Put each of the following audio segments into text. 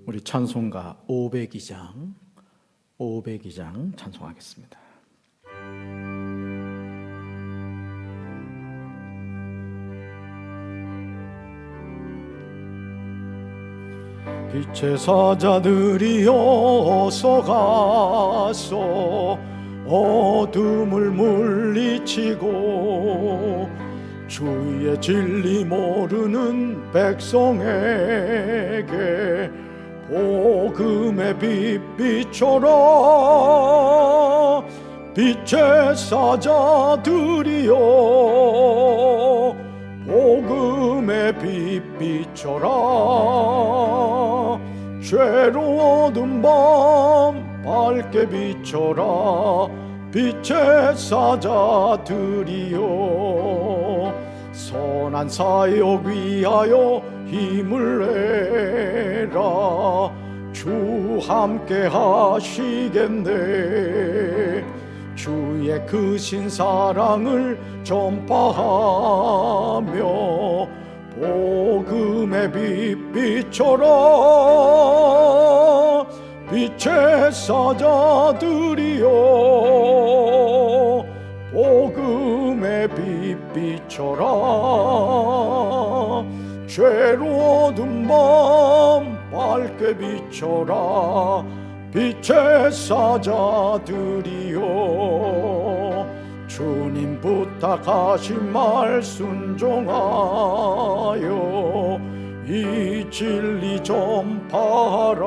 우리 찬송가 502장 찬송하겠습니다. 빛의 사자들이 어서 가서 어둠을 물리치고 주의 진리 모르는 백성에게 복음의 빛 비춰라. 빛의 사자들이여 복음의 빛 비춰라. 죄로워둔 밤 밝게 비춰라. 빛의 사자들이여 선한 사역 위하여 힘을 내라. 주 함께 하시겠네. 주의 크신 사랑을 전파하며 복음의 빛 비춰라. 빛의 사자들이여 복음의 빛 비춰라. 죄로워둔 밤 밝게 비춰라. 빛의 사자들이여 주님 부탁하신 말 순종하여 이 진리 전파하라.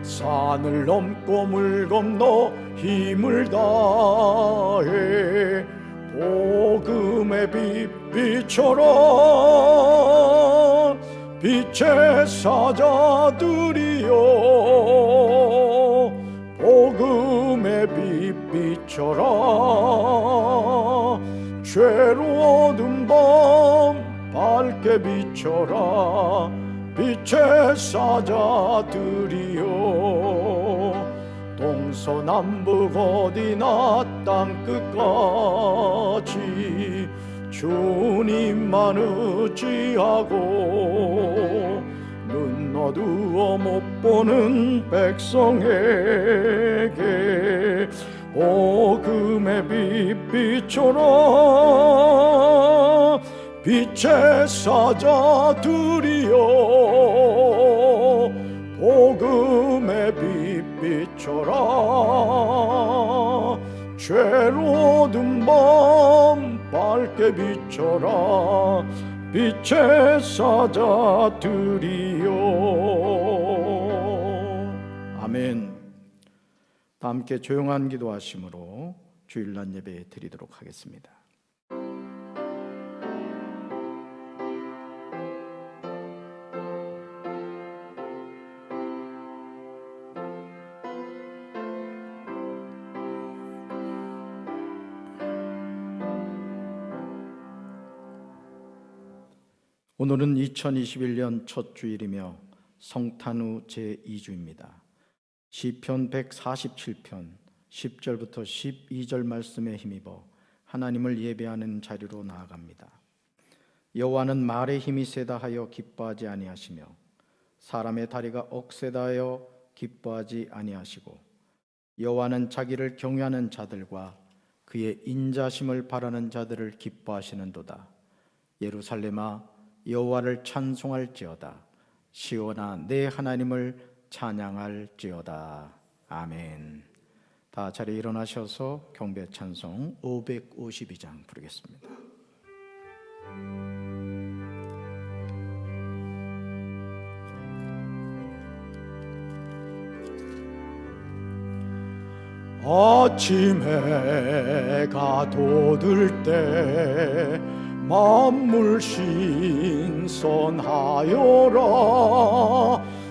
산을 넘고 물 건너 힘을 다해 복음의 빛 비춰라. 빛의 사자들이여 복음의 빛 비춰라. 죄로워둔 밤 밝게 비춰라. 빛의 사자들이여 동서남북 어디나 땅끝까지 주님만 의지하고 눈 어두워 못 보는 백성에게 복음의 빛 비춰라. 빛의 사자들이여 복음의 빛 비춰라. 죄로워둔 밤 밝게 비춰라. 빛의 사자들이여. 아멘. 다 함께 조용한 기도하심으로 주일날 예배 드리도록 하겠습니다. 오늘은 2021년 첫 주일이며 성탄 후 제2주입니다. 시편 147편 10절부터 12절 말씀에 힘입어 하나님을 예배하는 자리로 나아갑니다. 여호와는 말의 힘이 세다 하여 기뻐하지 아니하시며 사람의 다리가 억세다 하여 기뻐하지 아니하시고 여호와는 자기를 경외하는 자들과 그의 인자심을 바라는 자들을 기뻐하시는도다. 예루살렘아 여호와를 찬송할지어다. 시온아 내 하나님을 찬양할지어다. 아멘. 다 자리에 일어나셔서 경배 찬송 552장 부르겠습니다. 아침 해가 돋을 때 만물 신선하여라.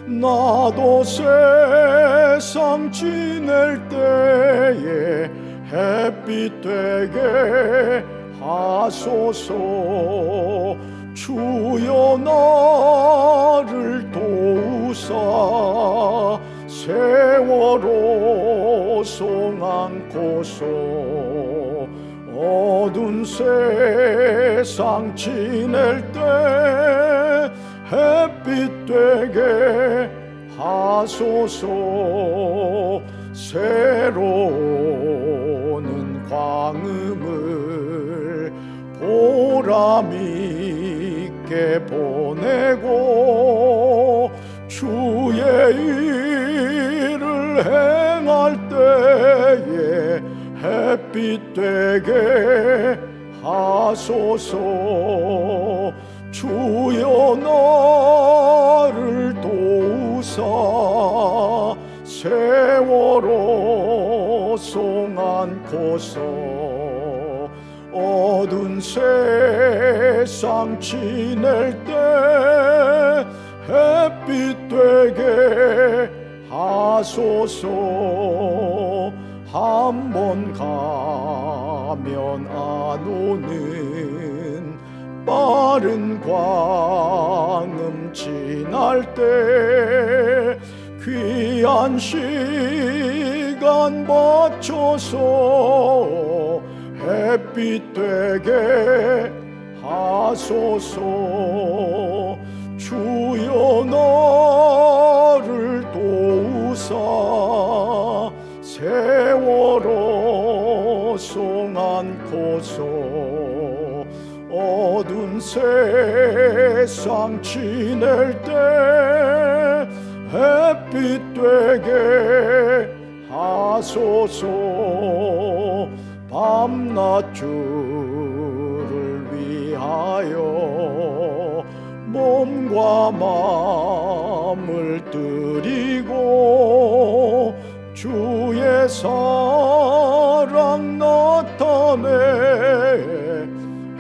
나도 세상 지낼 때에 햇빛 되게 하소서. 주여 나를 도우사 세월호 송 안고서 어두운 세상 지낼 때 햇빛 되게 하소서. 새로는 광음을 보람 있게 보내고 주의 일을 행할 때에 햇빛 되게 하소서. 주여 나를 도우사 세월호 송 안고서 어두운 세상 지낼 때 햇빛 되게 하소서. 한 번 가면 안 오는 빠른 광음 지날 때 귀한 시간 맞춰서 햇빛 되게 하소서. 주여 나를 도우사 세월호 송 안고서 어두운 세상 지낼 때 햇빛 되게 하소서. 밤낮 주를 위하여 몸과 마음을 드리고 주의 사랑 나타내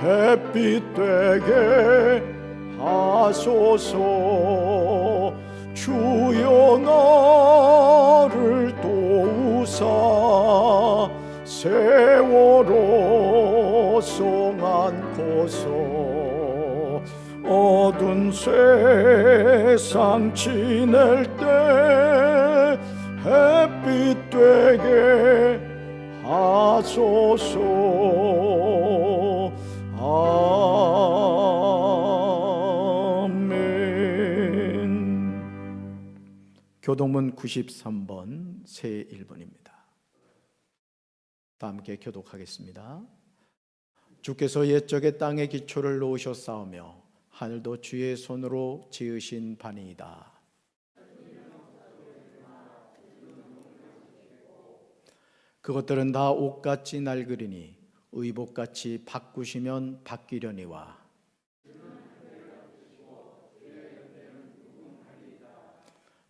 햇빛 되게 하소서. 주여 나를 도우사 세월호 송 안고서 어두운 세상 지낼 때 햇빛 되게 하소서. 아멘. 교동문 93번 새 1번입니다. 다 함께 교독하겠습니다. 주께서 옛적에 땅의 기초를 놓으셨사오며 하늘도 주의 손으로 지으신 바니이다. 그것들은 다 옷같이 낡으리니 의복같이 바꾸시면 바뀌려니와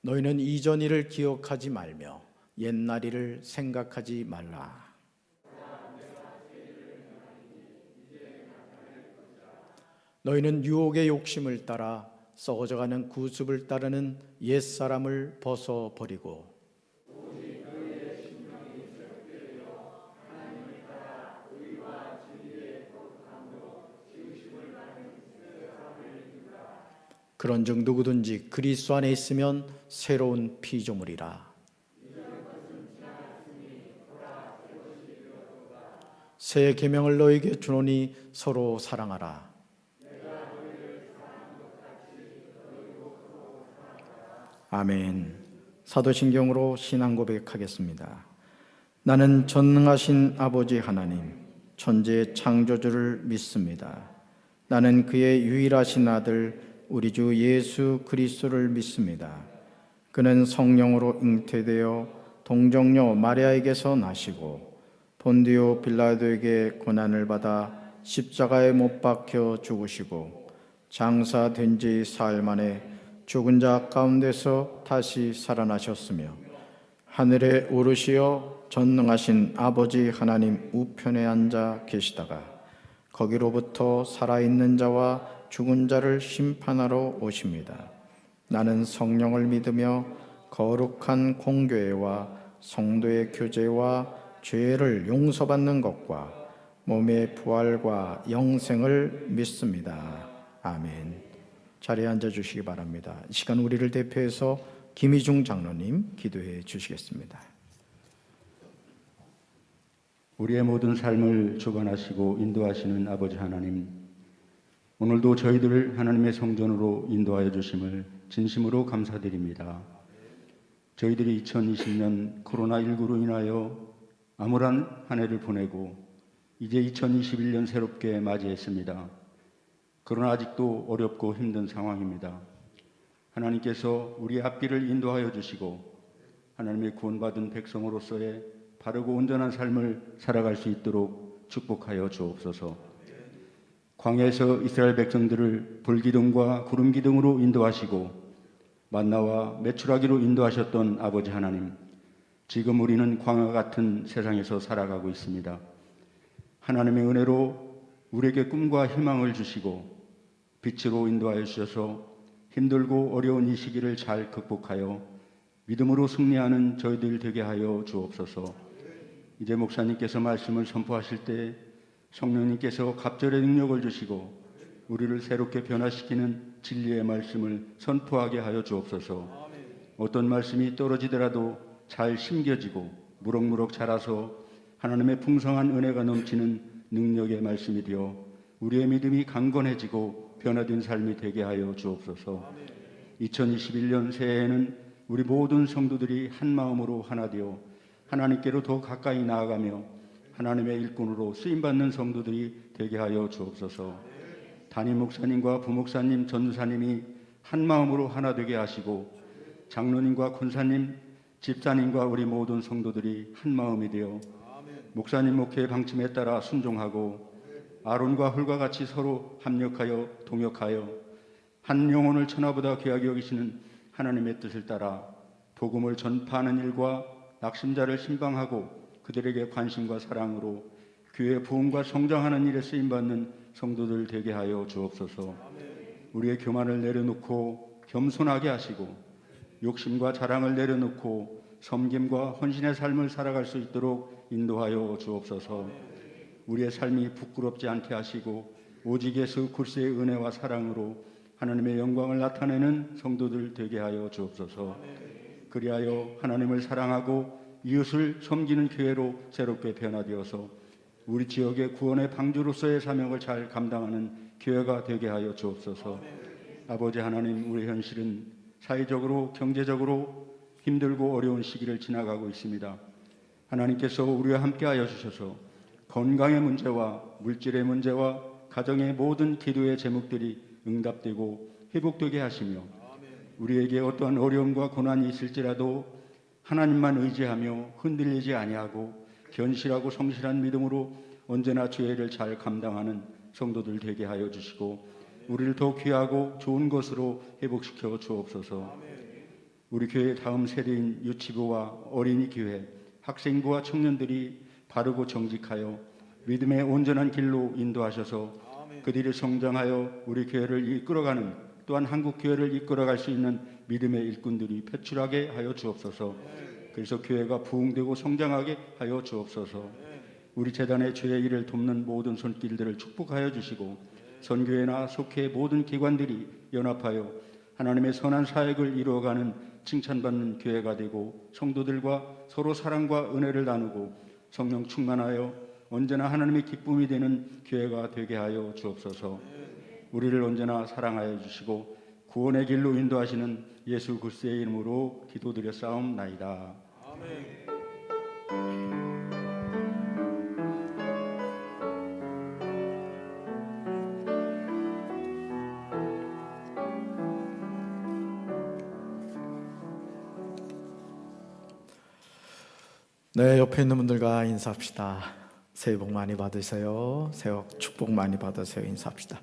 너희는 이전 일을 기억하지 말며 옛날 일을 생각하지 말라. 너희는 유혹의 욕심을 따라 썩어져가는 구습을 따르는 옛사람을 벗어버리고 그런즉 누구든지 그리스도 안에 있으면 새로운 피조물이라. 새 계명을 너희에게 주노니 서로 사랑하라. 아멘. 사도신경으로 신앙 고백하겠습니다. 나는 전능하신 아버지 하나님, 천지의 창조주를 믿습니다. 나는 그의 유일하신 아들 우리 주 예수 그리스도를 믿습니다. 그는 성령으로 잉태되어 동정녀 마리아에게서 나시고 본디오 빌라도에게 고난을 받아 십자가에 못 박혀 죽으시고 장사된 지 사흘 만에 죽은 자 가운데서 다시 살아나셨으며 하늘에 오르시어 전능하신 아버지 하나님 우편에 앉아 계시다가 거기로부터 살아있는 자와 죽은 자를 심판하러 오십니다. 나는 성령을 믿으며 거룩한 공교회와 성도의 교제와 죄를 용서받는 것과 몸의 부활과 영생을 믿습니다. 아멘. 자리에 앉아주시기 바랍니다. 이 시간 우리를 대표해서 김희중 장로님 기도해 주시겠습니다. 우리의 모든 삶을 주관하시고 인도하시는 아버지 하나님, 오늘도 저희들을 하나님의 성전으로 인도하여 주심을 진심으로 감사드립니다. 저희들이 2020년 코로나19로 인하여 암울한 한 해를 보내고 이제 2021년 새롭게 맞이했습니다. 그러나 아직도 어렵고 힘든 상황입니다. 하나님께서 우리 앞길을 인도하여 주시고 하나님의 구원받은 백성으로서의 바르고 온전한 삶을 살아갈 수 있도록 축복하여 주옵소서. 광야에서 이스라엘 백성들을 불기둥과 구름기둥으로 인도하시고 만나와 메추라기로 인도하셨던 아버지 하나님, 지금 우리는 광야 같은 세상에서 살아가고 있습니다. 하나님의 은혜로 우리에게 꿈과 희망을 주시고 빛으로 인도하여 주셔서 힘들고 어려운 이 시기를 잘 극복하여 믿음으로 승리하는 저희들 되게 하여 주옵소서. 이제 목사님께서 말씀을 선포하실 때 성령님께서 갑절의 능력을 주시고 우리를 새롭게 변화시키는 진리의 말씀을 선포하게 하여 주옵소서. 어떤 말씀이 떨어지더라도 잘 심겨지고 무럭무럭 자라서 하나님의 풍성한 은혜가 넘치는 능력의 말씀이 되어 우리의 믿음이 강건해지고 변화된 삶이 되게 하여 주옵소서. 2021년 새해에는 우리 모든 성도들이 한 마음으로 하나 되어 하나님께로 더 가까이 나아가며 하나님의 일꾼으로 쓰임받는 성도들이 되게 하여 주옵소서. 담임 목사님과 부목사님, 전도사님이 한 마음으로 하나 되게 하시고 장로님과 권사님, 집사님과 우리 모든 성도들이 한 마음이 되어 목사님 목회의 방침에 따라 순종하고 아론과 훌과 같이 서로 합력하여 동역하여 한 영혼을 천하보다 귀하게 여기시는 하나님의 뜻을 따라 복음을 전파하는 일과 낙심자를 신방하고 그들에게 관심과 사랑으로 교회 부흥과 성장하는 일에 쓰임받는 성도들 되게 하여 주옵소서. 우리의 교만을 내려놓고 겸손하게 하시고 욕심과 자랑을 내려놓고 섬김과 헌신의 삶을 살아갈 수 있도록 인도하여 주옵소서. 우리의 삶이 부끄럽지 않게 하시고 오직 예수 그리스도의 은혜와 사랑으로 하나님의 영광을 나타내는 성도들 되게 하여 주옵소서. 그리하여 하나님을 사랑하고 이웃을 섬기는 교회로 새롭게 변화되어서 우리 지역의 구원의 방주로서의 사명을 잘 감당하는 교회가 되게 하여 주옵소서. 아버지 하나님, 우리 현실은 사회적으로 경제적으로 힘들고 어려운 시기를 지나가고 있습니다. 하나님께서 우리와 함께하여 주셔서 건강의 문제와 물질의 문제와 가정의 모든 기도의 제목들이 응답되고 회복되게 하시며 우리에게 어떠한 어려움과 고난이 있을지라도 하나님만 의지하며 흔들리지 아니하고 견실하고 성실한 믿음으로 언제나 죄를 잘 감당하는 성도들 되게 하여 주시고 우리를 더 귀하고 좋은 것으로 회복시켜 주옵소서. 우리 교회의 다음 세대인 유치부와 어린이 교회, 학생부와 청년들이 바르고 정직하여 믿음의 온전한 길로 인도하셔서 그들이 성장하여 우리 교회를 이끌어가는 또한 한국 교회를 이끌어갈 수 있는 믿음의 일꾼들이 배출하게 하여 주옵소서. 그래서 교회가 부흥되고 성장하게 하여 주옵소서. 우리 재단의 죄의 일을 돕는 모든 손길들을 축복하여 주시고 선교회나 속회 모든 기관들이 연합하여 하나님의 선한 사역을 이루어가는 칭찬받는 교회가 되고 성도들과 서로 사랑과 은혜를 나누고 성령 충만하여 언제나 하나님의 기쁨이 되는 교회가 되게 하여 주옵소서. 우리를 언제나 사랑하여 주시고 구원의 길로 인도하시는 예수 그리스도의 이름으로 기도드려 싸움나이다. 아멘. 네, 옆에 있는 분들과 인사합시다. 새해 복 많이 받으세요. 새해 축복 많이 받으세요. 인사합시다.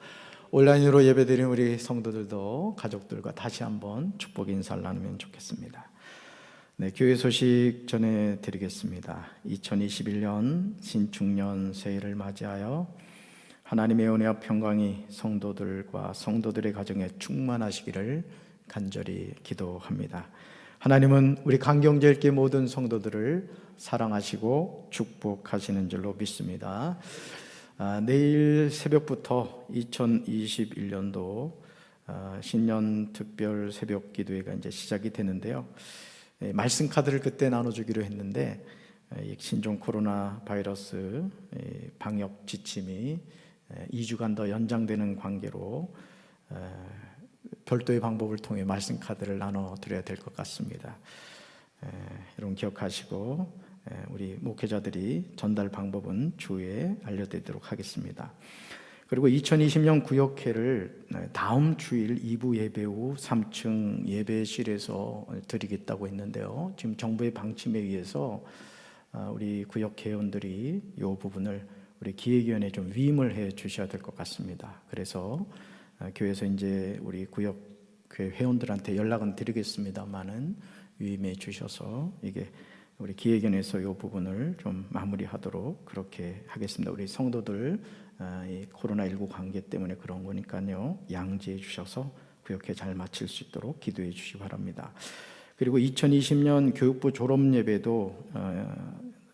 온라인으로 예배드리는 우리 성도들도 가족들과 다시 한번 축복 인사를 나누면 좋겠습니다. 네, 교회 소식 전해드리겠습니다. 2021년 신축년 새해를 맞이하여 하나님의 은혜와 평강이 성도들과 성도들의 가정에 충만하시기를 간절히 기도합니다. 하나님은 우리 강경제일교 모든 성도들을 사랑하시고 축복하시는 줄로 믿습니다. 내일 새벽부터 2021년도 신년 특별 새벽 기도회가 이제 시작이 되는데요. 말씀 카드를 그때 나눠주기로 했는데 신종 코로나 바이러스 방역 지침이 2주간 더 연장되는 관계로 별도의 방법을 통해 말씀 카드를 나눠드려야 될 것 같습니다. 여러분 기억하시고 우리 목회자들이 전달 방법은 주에 알려드리도록 하겠습니다. 그리고 2020년 구역회를 다음 주일 2부 예배 후 3층 예배실에서 드리겠다고 했는데요. 지금 정부의 방침에 의해서 우리 구역회원들이 이 부분을 우리 기획위원회에 좀 위임을 해 주셔야 될 것 같습니다. 그래서 교회에서 이제 우리 구역회 회원들한테 연락은 드리겠습니다만은 위임해 주셔서 이게 우리 기획위원회에서 이 부분을 좀 마무리하도록 그렇게 하겠습니다. 우리 성도들 이 코로나19 관계 때문에 그런 거니까요. 양지해 주셔서 구역회 잘 마칠 수 있도록 기도해 주시기 바랍니다. 그리고 2020년 교육부 졸업 예배도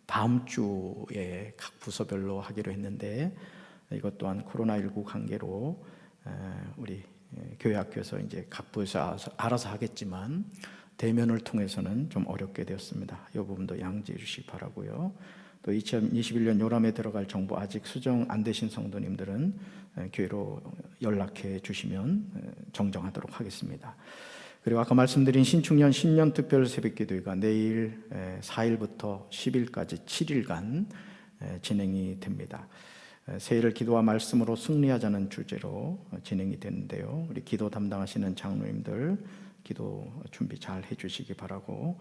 다음 주에 각 부서별로 하기로 했는데 이것 또한 코로나19 관계로 우리 교회 학교에서 이제 각 부에서 알아서 하겠지만 대면을 통해서는 좀 어렵게 되었습니다. 이 부분도 양지해 주시기 바라고요. 또 2021년 요람에 들어갈 정보 아직 수정 안 되신 성도님들은 교회로 연락해 주시면 정정하도록 하겠습니다. 그리고 아까 말씀드린 신축년 신년 특별 새벽기도회가 내일 4일부터 10일까지 7일간 진행이 됩니다. 새해를 기도와 말씀으로 승리하자는 주제로 진행이 되는데요. 우리 기도 담당하시는 장로님들 기도 준비 잘 해주시기 바라고,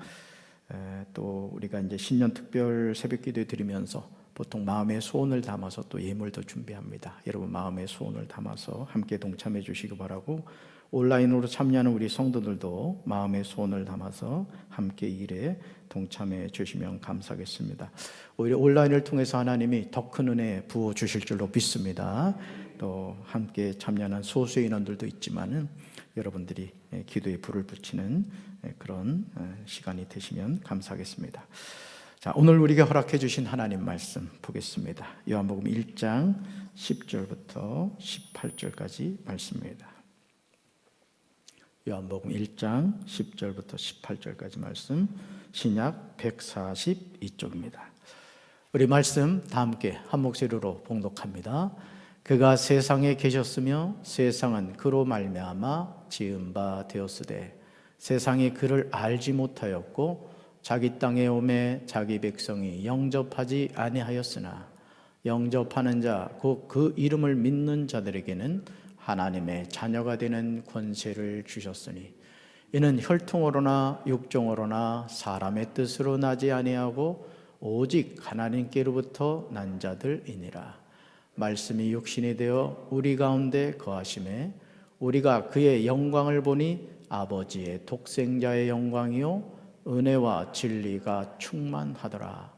또 우리가 이제 신년 특별 새벽기도 드리면서 보통 마음의 소원을 담아서 또 예물도 준비합니다. 여러분 마음의 소원을 담아서 함께 동참해 주시기 바라고, 온라인으로 참여하는 우리 성도들도 마음의 소원을 담아서 함께 일에 동참해 주시면 감사하겠습니다. 오히려 온라인을 통해서 하나님이 더 큰 은혜 부어 주실 줄로 믿습니다. 또 함께 참여하는 소수의 인원들도 있지만은 여러분들이 기도에 불을 붙이는 그런 시간이 되시면 감사하겠습니다. 자, 오늘 우리가 허락해 주신 하나님 말씀 보겠습니다. 요한복음 1장 10절부터 18절까지 말씀입니다. 요한복음 1장 10절부터 18절까지 말씀, 신약 142쪽입니다. 우리 말씀 다 함께 한 목소리로 봉독합니다. 그가 세상에 계셨으며 세상은 그로 말미암아 지은 바 되었으되 세상이 그를 알지 못하였고 자기 땅에 오매 자기 백성이 영접하지 아니하였으나 영접하는 자 곧 그 이름을 믿는 자들에게는 하나님의 자녀가 되는 권세를 주셨으니 이는 혈통으로나 육종으로나 사람의 뜻으로 나지 아니하고 오직 하나님께로부터 난 자들이니라. 말씀이 육신이 되어 우리 가운데 거하심에 우리가 그의 영광을 보니 아버지의 독생자의 영광이요 은혜와 진리가 충만하더라.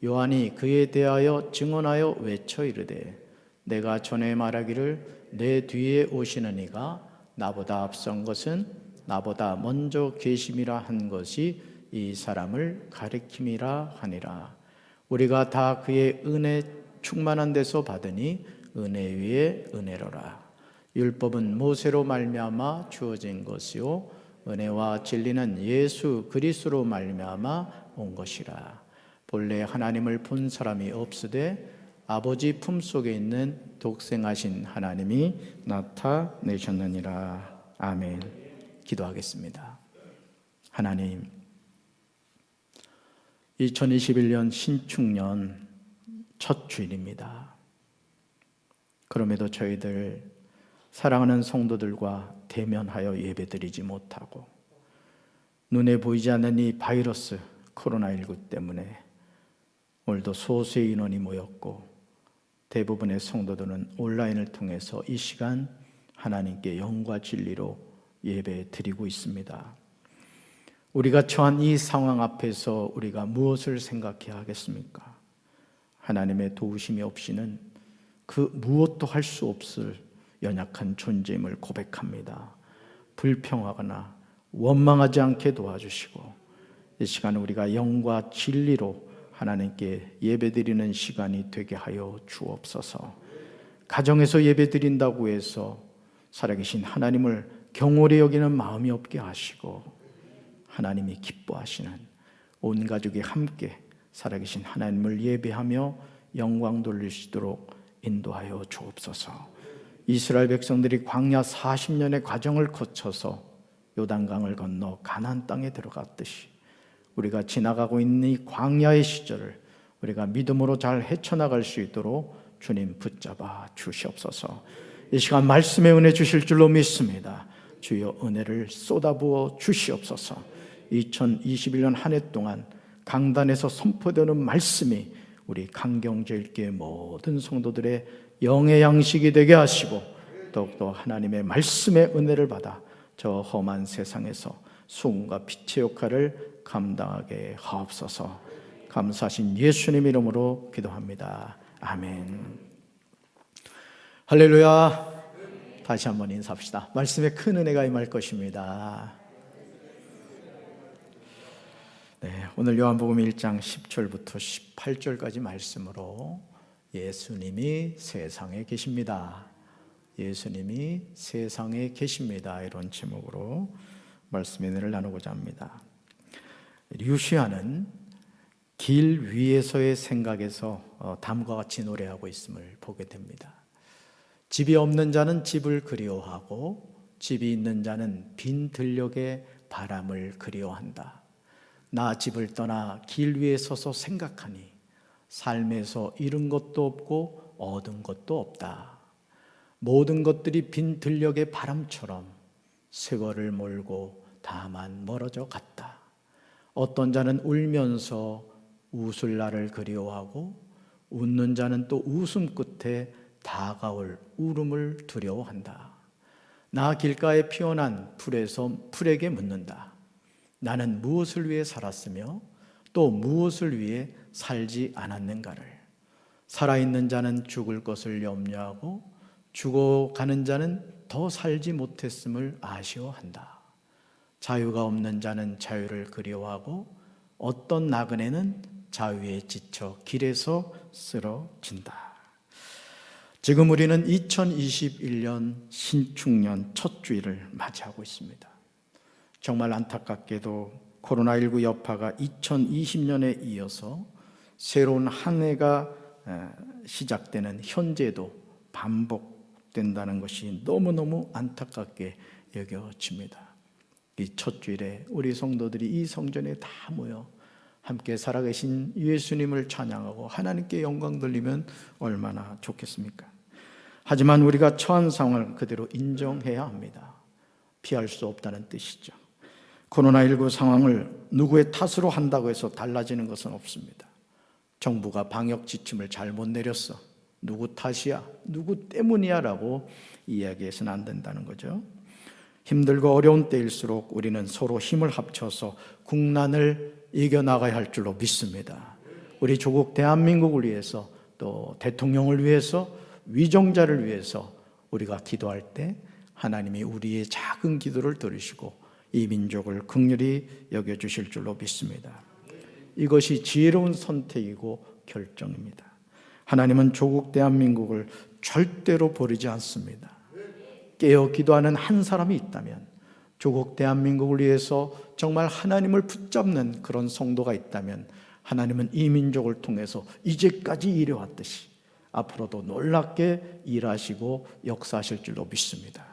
요한이 그에 대하여 증언하여 외쳐 이르되 내가 전에 말하기를 내 뒤에 오시는 이가 나보다 앞선 것은 나보다 먼저 계심이라 한 것이 이 사람을 가리킴이라 하니라. 우리가 다 그의 은혜 충만한 데서 받으니 은혜 위에 은혜로라. 율법은 모세로 말미암아 주어진 것이요 은혜와 진리는 예수 그리스도로 말미암아 온 것이라. 본래 하나님을 본 사람이 없으되 아버지 품속에 있는 독생하신 하나님이 나타내셨느니라. 아멘. 기도하겠습니다. 하나님, 2021년 신축년 첫 주일입니다. 그럼에도 저희들 사랑하는 성도들과 대면하여 예배드리지 못하고 눈에 보이지 않는 이 바이러스 코로나19 때문에 오늘도 소수의 인원이 모였고 대부분의 성도들은 온라인을 통해서 이 시간 하나님께 영과 진리로 예배 드리고 있습니다. 우리가 처한 이 상황 앞에서 우리가 무엇을 생각해야 하겠습니까? 하나님의 도우심이 없이는 그 무엇도 할 수 없을 연약한 존재임을 고백합니다. 불평하거나 원망하지 않게 도와주시고 이 시간 우리가 영과 진리로 하나님께 예배드리는 시간이 되게 하여 주옵소서. 가정에서 예배드린다고 해서 살아계신 하나님을 경홀히 여기는 마음이 없게 하시고 하나님이 기뻐하시는 온 가족이 함께 살아계신 하나님을 예배하며 영광 돌릴 수 있도록 인도하여 주옵소서. 이스라엘 백성들이 광야 40년의 과정을 거쳐서 요단강을 건너 가나안 땅에 들어갔듯이 우리가 지나가고 있는 이 광야의 시절을 우리가 믿음으로 잘 헤쳐나갈 수 있도록 주님 붙잡아 주시옵소서. 이 시간 말씀의 은혜 주실 줄로 믿습니다. 주여 은혜를 쏟아부어 주시옵소서. 2021년 한 해 동안 강단에서 선포되는 말씀이 우리 강경제일교회 모든 성도들의 영의 양식이 되게 하시고 더욱더 하나님의 말씀의 은혜를 받아 저 험한 세상에서 수금과 빛의 역할을 감당하게 하옵소서. 감사하신 예수님 이름으로 기도합니다. 아멘. 할렐루야. 다시 한번 인사합시다. 말씀에 큰 은혜가 임할 것입니다. 네, 오늘 요한복음 1장 10절부터 18절까지 말씀으로 예수님이 세상에 계십니다. 예수님이 세상에 계십니다. 이런 제목으로 말씀의 은혜를 나누고자 합니다. 류시아는 길 위에서의 생각에서 다음과 같이 노래하고 있음을 보게 됩니다. 집이 없는 자는 집을 그리워하고 집이 있는 자는 빈 들녘의 바람을 그리워한다. 나 집을 떠나 길 위에 서서 생각하니 삶에서 잃은 것도 없고 얻은 것도 없다. 모든 것들이 빈 들녘의 바람처럼 세월을 몰고 다만 멀어져 갔다. 어떤 자는 울면서 웃을 날을 그리워하고 웃는 자는 또 웃음 끝에 다가올 울음을 두려워한다. 나 길가에 피어난 풀에서 풀에게 묻는다. 나는 무엇을 위해 살았으며 또 무엇을 위해 살지 않았는가를. 살아있는 자는 죽을 것을 염려하고 죽어가는 자는 더 살지 못했음을 아쉬워한다. 자유가 없는 자는 자유를 그리워하고 어떤 나그네는 자유에 지쳐 길에서 쓰러진다. 지금 우리는 2021년 신축년 첫 주일을 맞이하고 있습니다. 정말 안타깝게도 코로나19 여파가 2020년에 이어서 새로운 한 해가 시작되는 현재도 반복된다는 것이 너무너무 안타깝게 여겨집니다. 이 첫 주일에 우리 성도들이 이 성전에 다 모여 함께 살아계신 예수님을 찬양하고 하나님께 영광 돌리면 얼마나 좋겠습니까? 하지만 우리가 처한 상황을 그대로 인정해야 합니다. 피할 수 없다는 뜻이죠. 코로나19 상황을 누구의 탓으로 한다고 해서 달라지는 것은 없습니다. 정부가 방역 지침을 잘못 내렸어. 누구 탓이야? 누구 때문이야? 라고 이야기해서는 안 된다는 거죠. 힘들고 어려운 때일수록 우리는 서로 힘을 합쳐서 국난을 이겨나가야 할 줄로 믿습니다. 우리 조국 대한민국을 위해서 또 대통령을 위해서 위정자를 위해서 우리가 기도할 때 하나님이 우리의 작은 기도를 들으시고 이 민족을 긍휼히 여겨주실 줄로 믿습니다. 이것이 지혜로운 선택이고 결정입니다. 하나님은 조국 대한민국을 절대로 버리지 않습니다. 깨어 기도하는 한 사람이 있다면, 조국 대한민국을 위해서 정말 하나님을 붙잡는 그런 성도가 있다면 하나님은 이 민족을 통해서 이제까지 일해왔듯이 앞으로도 놀랍게 일하시고 역사하실 줄로 믿습니다.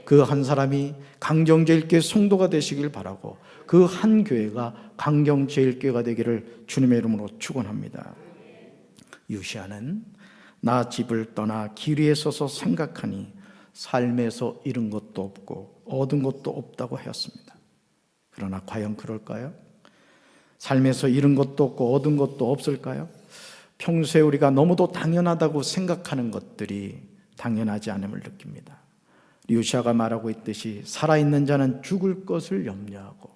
그 한 사람이 강경제일교회 성도가 되시길 바라고 그 한 교회가 강경제일교회가 되기를 주님의 이름으로 축원합니다. 요시야는 나 집을 떠나 길 위에 서서 생각하니 삶에서 잃은 것도 없고 얻은 것도 없다고 하였습니다. 그러나 과연 그럴까요? 삶에서 잃은 것도 없고 얻은 것도 없을까요? 평소에 우리가 너무도 당연하다고 생각하는 것들이 당연하지 않음을 느낍니다. 요시야가 말하고 있듯이 살아있는 자는 죽을 것을 염려하고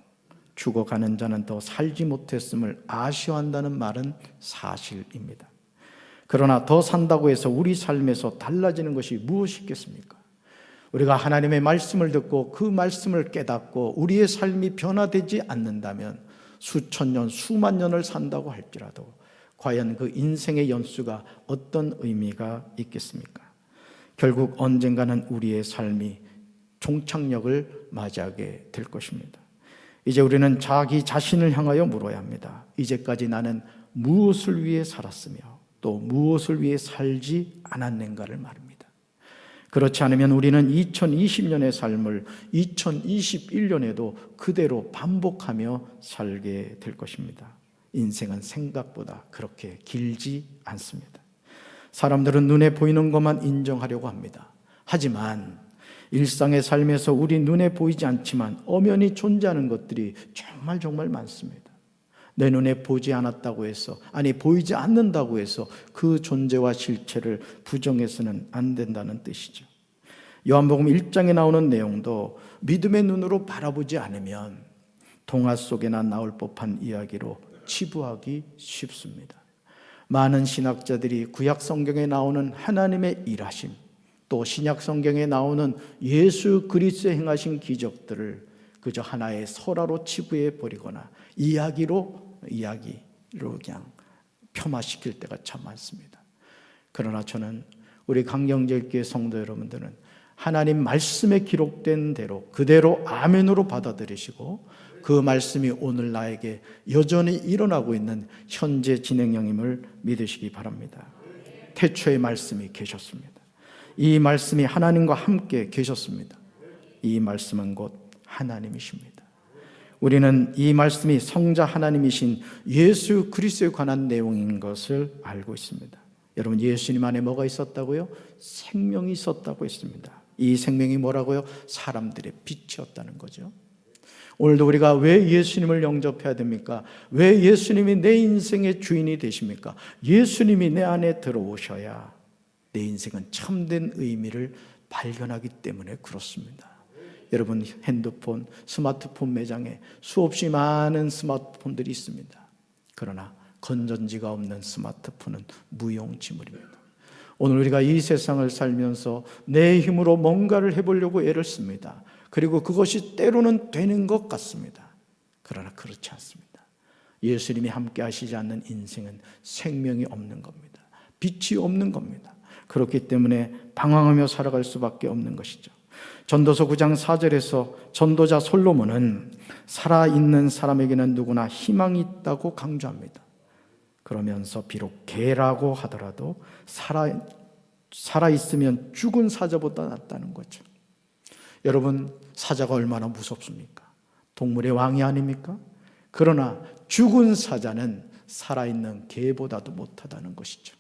죽어가는 자는 더 살지 못했음을 아쉬워한다는 말은 사실입니다. 그러나 더 산다고 해서 우리 삶에서 달라지는 것이 무엇이 있겠습니까? 우리가 하나님의 말씀을 듣고 그 말씀을 깨닫고 우리의 삶이 변화되지 않는다면 수천 년, 수만 년을 산다고 할지라도 과연 그 인생의 연수가 어떤 의미가 있겠습니까? 결국 언젠가는 우리의 삶이 종착역을 맞이하게 될 것입니다. 이제 우리는 자기 자신을 향하여 물어야 합니다. 이제까지 나는 무엇을 위해 살았으며 또 무엇을 위해 살지 않았는가를 말합니다. 그렇지 않으면 우리는 2020년의 삶을 2021년에도 그대로 반복하며 살게 될 것입니다. 인생은 생각보다 그렇게 길지 않습니다. 사람들은 눈에 보이는 것만 인정하려고 합니다. 하지만 일상의 삶에서 우리 눈에 보이지 않지만 엄연히 존재하는 것들이 정말 많습니다. 내 눈에 보지 않았다고 해서, 아니 보이지 않는다고 해서 그 존재와 실체를 부정해서는 안 된다는 뜻이죠. 요한복음 1장에 나오는 내용도 믿음의 눈으로 바라보지 않으면 동화 속에나 나올 법한 이야기로 치부하기 쉽습니다. 많은 신학자들이 구약 성경에 나오는 하나님의 일하심, 또 신약 성경에 나오는 예수 그리스도의 행하신 기적들을 그저 하나의 설화로 치부해 버리거나 이야기로 그냥 폄하시킬 때가 참 많습니다. 그러나 저는 우리 강경제일교회 성도 여러분들은 하나님 말씀에 기록된 대로 그대로 아멘으로 받아들이시고 그 말씀이 오늘 나에게 여전히 일어나고 있는 현재 진행형임을 믿으시기 바랍니다. 태초의 말씀이 계셨습니다. 이 말씀이 하나님과 함께 계셨습니다. 이 말씀은 곧 하나님이십니다. 우리는 이 말씀이 성자 하나님이신 예수 그리스도에 관한 내용인 것을 알고 있습니다. 여러분, 예수님 안에 뭐가 있었다고요? 생명이 있었다고 했습니다. 이 생명이 뭐라고요? 사람들의 빛이었다는 거죠. 오늘도 우리가 왜 예수님을 영접해야 됩니까? 왜 예수님이 내 인생의 주인이 되십니까? 예수님이 내 안에 들어오셔야 내 인생은 참된 의미를 발견하기 때문에 그렇습니다. 여러분, 핸드폰, 스마트폰 매장에 수없이 많은 스마트폰들이 있습니다. 그러나 건전지가 없는 스마트폰은 무용지물입니다. 오늘 우리가 이 세상을 살면서 내 힘으로 뭔가를 해보려고 애를 씁니다. 그리고 그것이 때로는 되는 것 같습니다. 그러나 그렇지 않습니다. 예수님이 함께 하시지 않는 인생은 생명이 없는 겁니다. 빛이 없는 겁니다. 그렇기 때문에 방황하며 살아갈 수밖에 없는 것이죠. 전도서 9장 4절에서 전도자 솔로몬은 살아있는 사람에게는 누구나 희망이 있다고 강조합니다. 그러면서 비록 개라고 하더라도 살아있으면 죽은 사자보다 낫다는 거죠. 여러분, 사자가 얼마나 무섭습니까? 동물의 왕이 아닙니까? 그러나 죽은 사자는 살아있는 개보다도 못하다는 것이죠.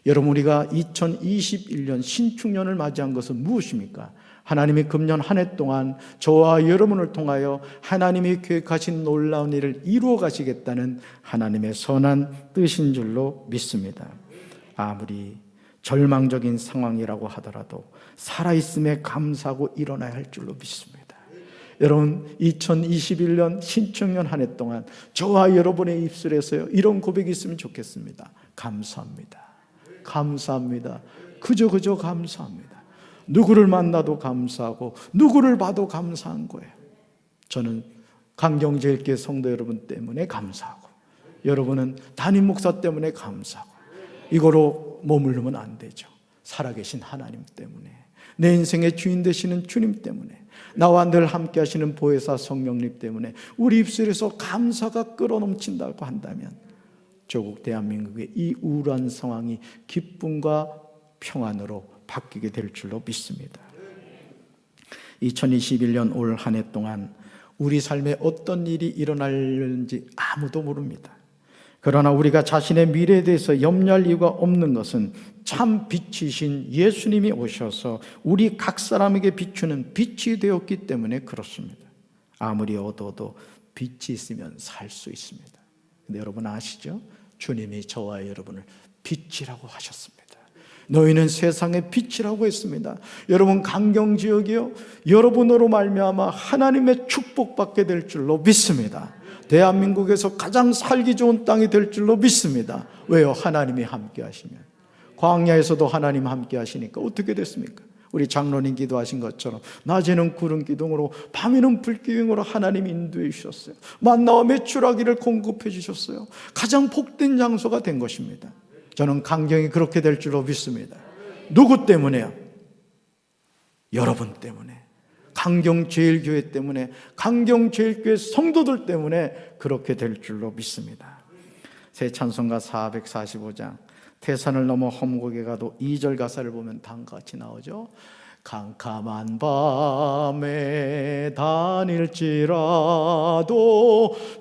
여러분, 우리가 2021년 신축년을 맞이한 것은 무엇입니까? 하나님이 금년 한 해 동안 저와 여러분을 통하여 하나님이 계획하신 놀라운 일을 이루어 가시겠다는 하나님의 선한 뜻인 줄로 믿습니다. 아무리 절망적인 상황이라고 하더라도 살아있음에 감사하고 일어나야 할 줄로 믿습니다. 여러분, 2021년 신축년 한 해 동안 저와 여러분의 입술에서요, 이런 고백이 있으면 좋겠습니다. 감사합니다. 감사합니다. 그저 감사합니다. 누구를 만나도 감사하고 누구를 봐도 감사한 거예요. 저는 강경제일교회 성도 여러분 때문에 감사하고, 여러분은 담임 목사 때문에 감사하고, 이거로 머무르면 안 되죠. 살아계신 하나님 때문에, 내 인생의 주인 되시는 주님 때문에, 나와 늘 함께 하시는 보혜사 성령님 때문에 우리 입술에서 감사가 끓어넘친다고 한다면 조국 대한민국의 이 우울한 상황이 기쁨과 평안으로 바뀌게 될 줄로 믿습니다. 2021년 올 한 해 동안 우리 삶에 어떤 일이 일어날는지 아무도 모릅니다. 그러나 우리가 자신의 미래에 대해서 염려할 이유가 없는 것은 참 빛이신 예수님이 오셔서 우리 각 사람에게 비추는 빛이 되었기 때문에 그렇습니다. 아무리 어두워도 빛이 있으면 살 수 있습니다. 근데 여러분 아시죠? 주님이 저와 여러분을 빛이라고 하셨습니다. 너희는 세상의 빛이라고 했습니다. 여러분, 강경지역이요, 여러분으로 말미암아 하나님의 축복받게 될 줄로 믿습니다. 대한민국에서 가장 살기 좋은 땅이 될 줄로 믿습니다. 왜요? 하나님이 함께 하시면. 광야에서도 하나님 함께 하시니까 어떻게 됐습니까? 우리 장로님 기도하신 것처럼 낮에는 구름 기둥으로 밤에는 불 기둥으로 하나님이 인도해 주셨어요. 만나와 메추라기를 공급해 주셨어요. 가장 복된 장소가 된 것입니다. 저는 강경이 그렇게 될 줄로 믿습니다. 누구 때문에요? 여러분 때문에, 강경제일교회 때문에, 강경제일교회 성도들 때문에 그렇게 될 줄로 믿습니다. 새 찬송가 445장 태산을 넘어 험곡에 가도 2절 가사를 보면 다음과 같이 나오죠. 캄캄한 밤에 다닐지라도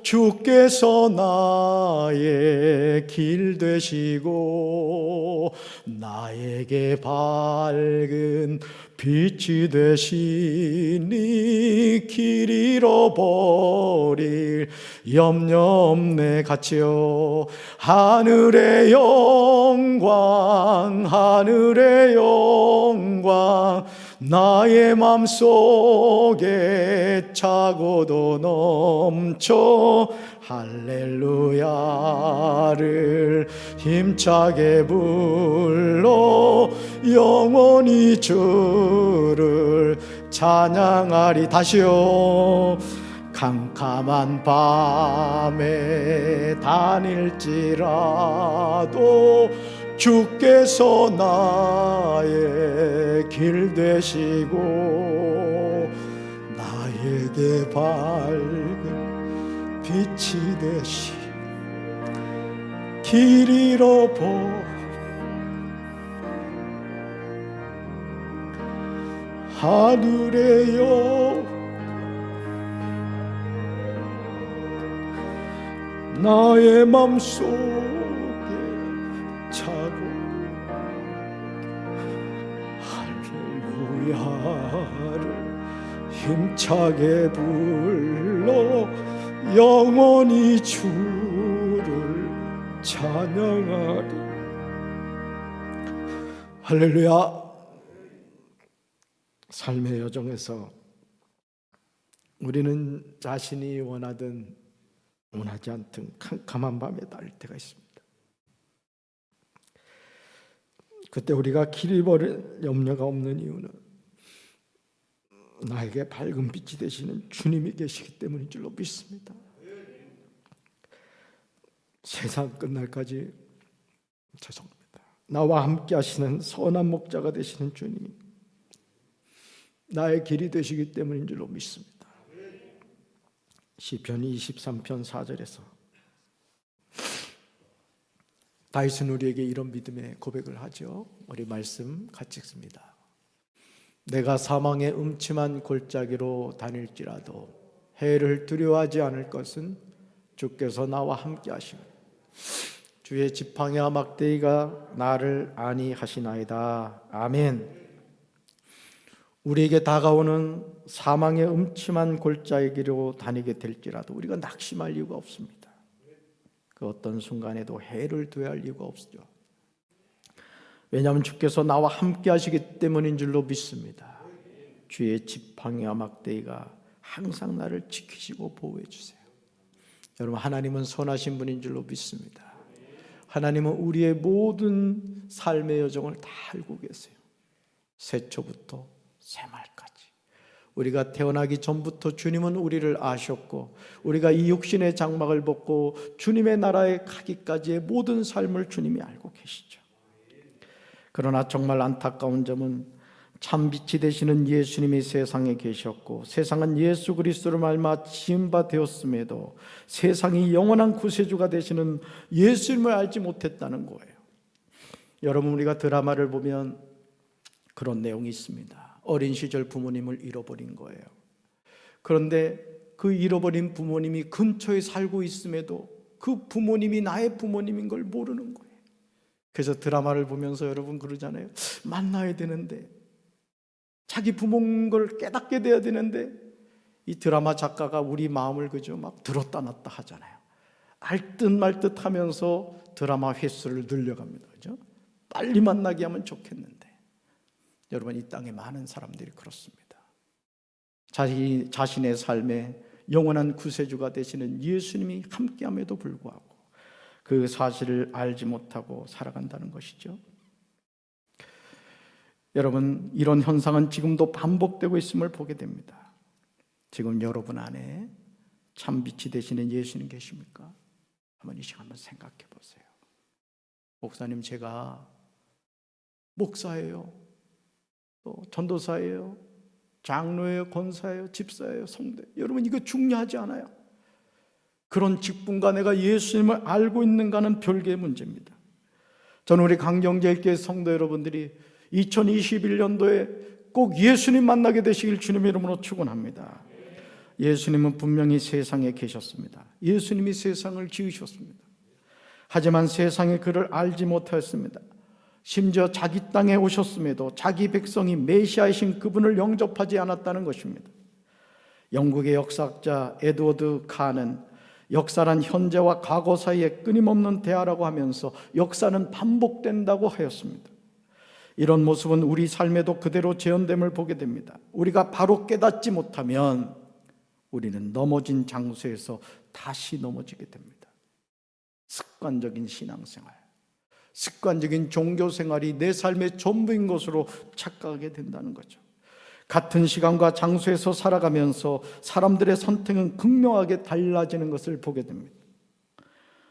주께서 나의 길 되시고 나에게 밝은 빛이 되시니 길 잃어버릴 염려 없네. 같이요. 하늘의 영광 하늘의 영광 나의 맘속에 차고도 넘쳐 할렐루야를 힘차게 불러 영원히 주를 찬양하리. 다시요. 캄캄한 밤에 다닐지라도 주께서 나의 길 되시고 나에게 밝은 빛이 되시 길 잃어버 하늘의 영 나의 맘속에 차고 할렐루야를 힘차게 불러 영원히 주를 찬양하리. 할렐루야. 삶의 여정에서 우리는 자신이 원하든 원하지 않든 캄캄한 밤에 닿을 때가 있습니다. 그때 우리가 길 잃어버릴 염려가 없는 이유는 나에게 밝은 빛이 되시는 주님이 계시기 때문인 줄로 믿습니다. 세상 끝날까지 죄송합니다. 나와 함께 하시는 선한 목자가 되시는 주님이 나의 길이 되시기 때문인 줄로 믿습니다. 시편 23편 4절에서 다윗은 우리에게 이런 믿음의 고백을 하죠. 우리 말씀 같이 읽습니다. 내가 사망의 음침한 골짜기로 다닐지라도 해를 두려워하지 않을 것은 주께서 나와 함께 하시고 주의 지팡이와 막대기가 나를 안위하시나이다. 아멘. 우리에게 다가오는 사망의 음침한 골짜기로 다니게 될지라도 우리가 낙심할 이유가 없습니다. 그 어떤 순간에도 해를 두어야 할 이유가 없죠. 왜냐하면 주께서 나와 함께 하시기 때문인 줄로 믿습니다. 주의 지팡이와 막대기가 항상 나를 지키시고 보호해 주세요. 여러분, 하나님은 선하신 분인 줄로 믿습니다. 하나님은 우리의 모든 삶의 여정을 다 알고 계세요. 새초부터 새말까지. 우리가 태어나기 전부터 주님은 우리를 아셨고 우리가 이 육신의 장막을 벗고 주님의 나라에 가기까지의 모든 삶을 주님이 알고 계시죠. 그러나 정말 안타까운 점은 참 빛이 되시는 예수님이 세상에 계셨고 세상은 예수 그리스도로 말미암아 지은 바 되었음에도 세상이 영원한 구세주가 되시는 예수님을 알지 못했다는 거예요. 여러분, 우리가 드라마를 보면 그런 내용이 있습니다. 어린 시절 부모님을 잃어버린 거예요. 그런데 그 잃어버린 부모님이 근처에 살고 있음에도 그 부모님이 나의 부모님인 걸 모르는 거예요. 그래서 드라마를 보면서 여러분 그러잖아요. 만나야 되는데, 자기 부모인 걸 깨닫게 돼야 되는데, 이 드라마 작가가 우리 마음을 그저 막 들었다 놨다 하잖아요. 알 듯 말 듯 하면서 드라마 횟수를 늘려갑니다. 그죠? 빨리 만나게 하면 좋겠는데, 여러분, 이 땅에 많은 사람들이 그렇습니다. 자신의 삶에 영원한 구세주가 되시는 예수님이 함께함에도 불구하고 그 사실을 알지 못하고 살아간다는 것이죠. 여러분, 이런 현상은 지금도 반복되고 있음을 보게 됩니다. 지금 여러분 안에 참 빛이 되시는 예수님 계십니까? 한번 이 시간 한번 생각해 보세요. 목사님, 제가 목사예요, 또 전도사예요, 장로예요, 권사예요, 집사예요, 성대. 여러분, 이거 중요하지 않아요. 그런 직분과 내가 예수님을 알고 있는가는 별개의 문제입니다. 저는 우리 강경제일교회 성도 여러분들이 2021년도에 꼭 예수님 만나게 되시길 주님의 이름으로 축원합니다. 예수님은 분명히 세상에 계셨습니다. 예수님이 세상을 지으셨습니다. 하지만 세상이 그를 알지 못하였습니다. 심지어 자기 땅에 오셨음에도 자기 백성이 메시아이신 그분을 영접하지 않았다는 것입니다. 영국의 역사학자 에드워드 칸은 역사란 현재와 과거 사이에 끊임없는 대화라고 하면서 역사는 반복된다고 하였습니다. 이런 모습은 우리 삶에도 그대로 재현됨을 보게 됩니다. 우리가 바로 깨닫지 못하면 우리는 넘어진 장소에서 다시 넘어지게 됩니다. 습관적인 신앙생활, 습관적인 종교생활이 내 삶의 전부인 것으로 착각하게 된다는 거죠. 같은 시간과 장소에서 살아가면서 사람들의 선택은 극명하게 달라지는 것을 보게 됩니다.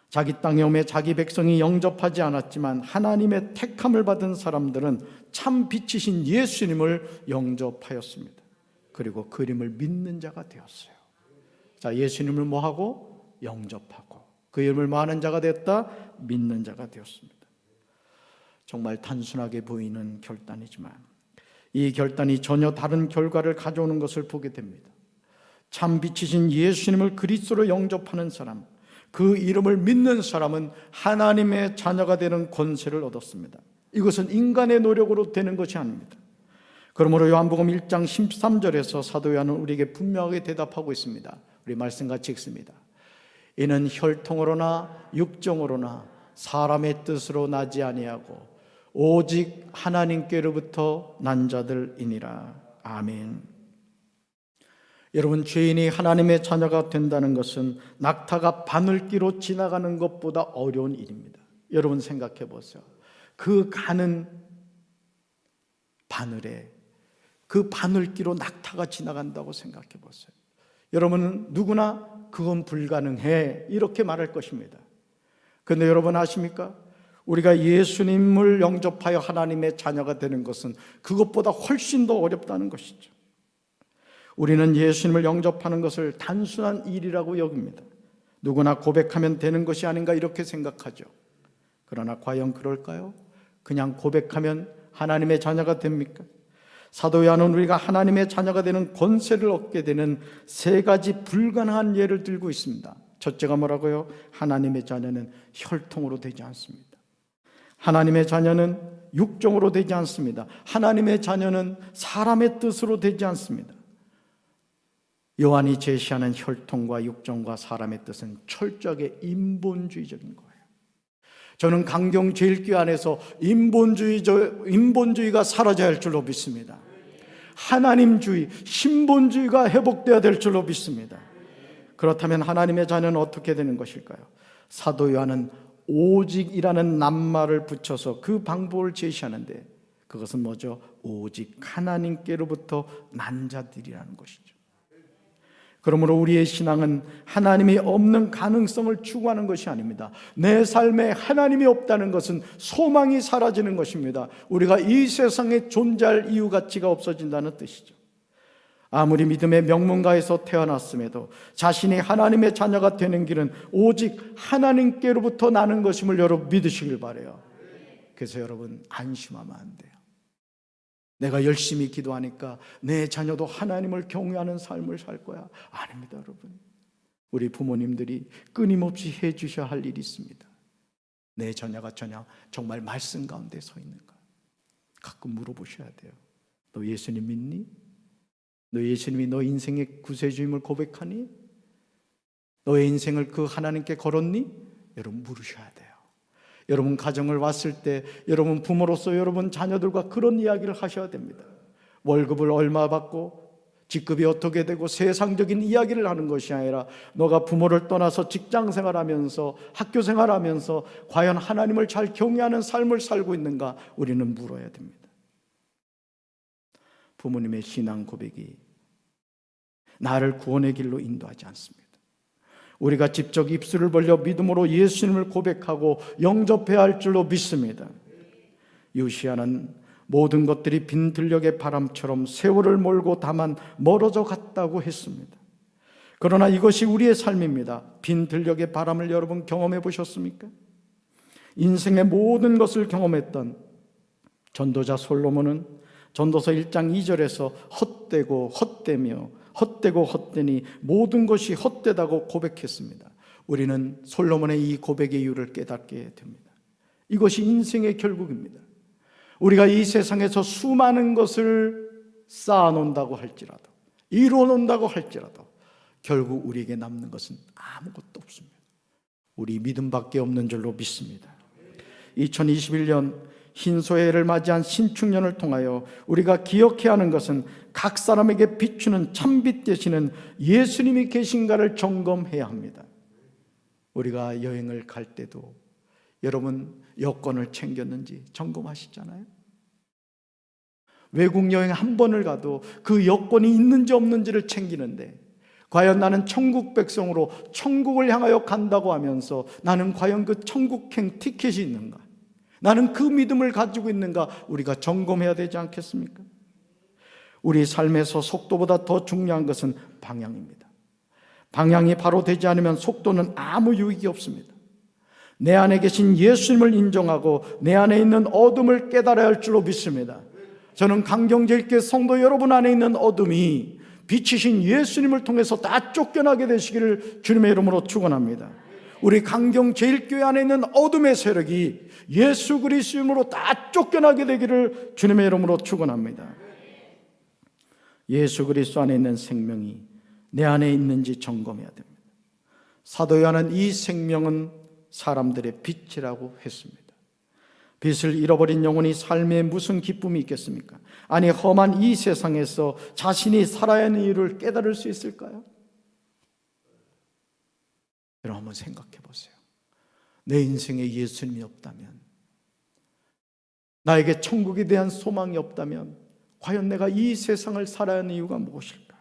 자기 땅에 오매 자기 백성이 영접하지 않았지만 하나님의 택함을 받은 사람들은 참 빛이신 예수님을 영접하였습니다. 그리고 그림을 믿는 자가 되었어요. 자, 예수님을 뭐하고? 영접하고 그 이름을 뭐하는 자가 되었다? 믿는 자가 되었습니다. 정말 단순하게 보이는 결단이지만 이 결단이 전혀 다른 결과를 가져오는 것을 보게 됩니다. 참 빛이신 예수님을 그리스도로 영접하는 사람, 그 이름을 믿는 사람은 하나님의 자녀가 되는 권세를 얻었습니다. 이것은 인간의 노력으로 되는 것이 아닙니다. 그러므로 요한복음 1장 13절에서 사도 요한은 우리에게 분명하게 대답하고 있습니다. 우리 말씀 같이 읽습니다. 이는 혈통으로나 육정으로나 사람의 뜻으로 나지 아니하고 오직 하나님께로부터 난 자들이니라. 아멘. 여러분, 죄인이 하나님의 자녀가 된다는 것은 낙타가 바늘기로 지나가는 것보다 어려운 일입니다. 여러분 생각해 보세요. 그 가는 바늘에 그 바늘기로 낙타가 지나간다고 생각해 보세요. 여러분은 누구나 그건 불가능해 이렇게 말할 것입니다. 그런데 여러분 아십니까? 우리가 예수님을 영접하여 하나님의 자녀가 되는 것은 그것보다 훨씬 더 어렵다는 것이죠. 우리는 예수님을 영접하는 것을 단순한 일이라고 여깁니다. 누구나 고백하면 되는 것이 아닌가 이렇게 생각하죠. 그러나 과연 그럴까요? 그냥 고백하면 하나님의 자녀가 됩니까? 사도 요한은 우리가 하나님의 자녀가 되는 권세를 얻게 되는 세 가지 불가능한 예를 들고 있습니다. 첫째가 뭐라고요? 하나님의 자녀는 혈통으로 되지 않습니다. 하나님의 자녀는 육정으로 되지 않습니다. 하나님의 자녀는 사람의 뜻으로 되지 않습니다. 요한이 제시하는 혈통과 육정과 사람의 뜻은 철저하게 인본주의적인 거예요. 저는 강경제일교회 안에서 인본주의가 사라져야 할 줄로 믿습니다. 하나님주의, 신본주의가 회복되어야 될 줄로 믿습니다. 그렇다면 하나님의 자녀는 어떻게 되는 것일까요? 사도 요한은 오직이라는 낱말을 붙여서 그 방법을 제시하는데 그것은 뭐죠? 오직 하나님께로부터 난 자들이라는 것이죠. 그러므로 우리의 신앙은 하나님이 없는 가능성을 추구하는 것이 아닙니다. 내 삶에 하나님이 없다는 것은 소망이 사라지는 것입니다. 우리가 이 세상에 존재할 이유 가치가 없어진다는 뜻이죠. 아무리 믿음의 명문가에서 태어났음에도 자신이 하나님의 자녀가 되는 길은 오직 하나님께로부터 나는 것임을 여러분 믿으시길 바라요. 그래서 여러분 안심하면 안 돼요. 내가 열심히 기도하니까 내 자녀도 하나님을 경외하는 삶을 살 거야. 아닙니다, 여러분. 우리 부모님들이 끊임없이 해주셔야 할 일이 있습니다. 내 자녀가 정말 말씀 가운데 서 있는가? 가끔 물어보셔야 돼요. 너 예수님 믿니? 너 예수님이 너 인생의 구세주임을 고백하니? 너의 인생을 그 하나님께 걸었니? 여러분 물으셔야 돼요. 여러분 가정을 왔을 때 여러분 부모로서 여러분 자녀들과 그런 이야기를 하셔야 됩니다. 월급을 얼마 받고 직급이 어떻게 되고 세상적인 이야기를 하는 것이 아니라 너가 부모를 떠나서 직장생활하면서 학교생활하면서 과연 하나님을 잘 경외하는 삶을 살고 있는가 우리는 물어야 됩니다. 부모님의 신앙 고백이 나를 구원의 길로 인도하지 않습니다. 우리가 직접 입술을 벌려 믿음으로 예수님을 고백하고 영접해야 할 줄로 믿습니다. 요시야는 모든 것들이 빈 들녘의 바람처럼 세월을 몰고 다만 멀어져 갔다고 했습니다. 그러나 이것이 우리의 삶입니다. 빈 들녘의 바람을 여러분 경험해 보셨습니까? 인생의 모든 것을 경험했던 전도자 솔로몬은 전도서 1장 2절에서 헛되고 헛되며 헛되고 헛되니 모든 것이 헛되다고 고백했습니다. 우리는 솔로몬의 이 고백의 이유를 깨닫게 됩니다. 이것이 인생의 결국입니다. 우리가 이 세상에서 수많은 것을 쌓아놓는다고 할지라도, 이루어놓는다고 할지라도 결국 우리에게 남는 것은 아무것도 없습니다. 우리 믿음밖에 없는 줄로 믿습니다. 2021년 흰소해를 맞이한 신축년을 통하여 우리가 기억해야 하는 것은 각 사람에게 비추는 참빛 되시는 예수님이 계신가를 점검해야 합니다. 우리가 여행을 갈 때도 여러분 여권을 챙겼는지 점검하시잖아요. 외국 여행 한 번을 가도 그 여권이 있는지 없는지를 챙기는데, 과연 나는 천국 백성으로 천국을 향하여 간다고 하면서 나는 과연 그 천국행 티켓이 있는가? 나는 그 믿음을 가지고 있는가? 우리가 점검해야 되지 않겠습니까? 우리 삶에서 속도보다 더 중요한 것은 방향입니다. 방향이 바로 되지 않으면 속도는 아무 유익이 없습니다. 내 안에 계신 예수님을 인정하고 내 안에 있는 어둠을 깨달아야 할 줄로 믿습니다. 저는 강경제일교회 성도 여러분 안에 있는 어둠이 빛이신 예수님을 통해서 다 쫓겨나게 되시기를 주님의 이름으로 축원합니다. 우리 강경제일교회 안에 있는 어둠의 세력이 예수 그리스도 이름으로 다 쫓겨나게 되기를 주님의 이름으로 축원합니다. 예수 그리스도 안에 있는 생명이 내 안에 있는지 점검해야 됩니다. 사도 요한은 이 생명은 사람들의 빛이라고 했습니다. 빛을 잃어버린 영혼이 삶에 무슨 기쁨이 있겠습니까? 아니, 험한 이 세상에서 자신이 살아야 하는 이유를 깨달을 수 있을까요? 여러분 한번 생각해 보세요. 내 인생에 예수님이 없다면, 나에게 천국에 대한 소망이 없다면 과연 내가 이 세상을 살아야 하는 이유가 무엇일까?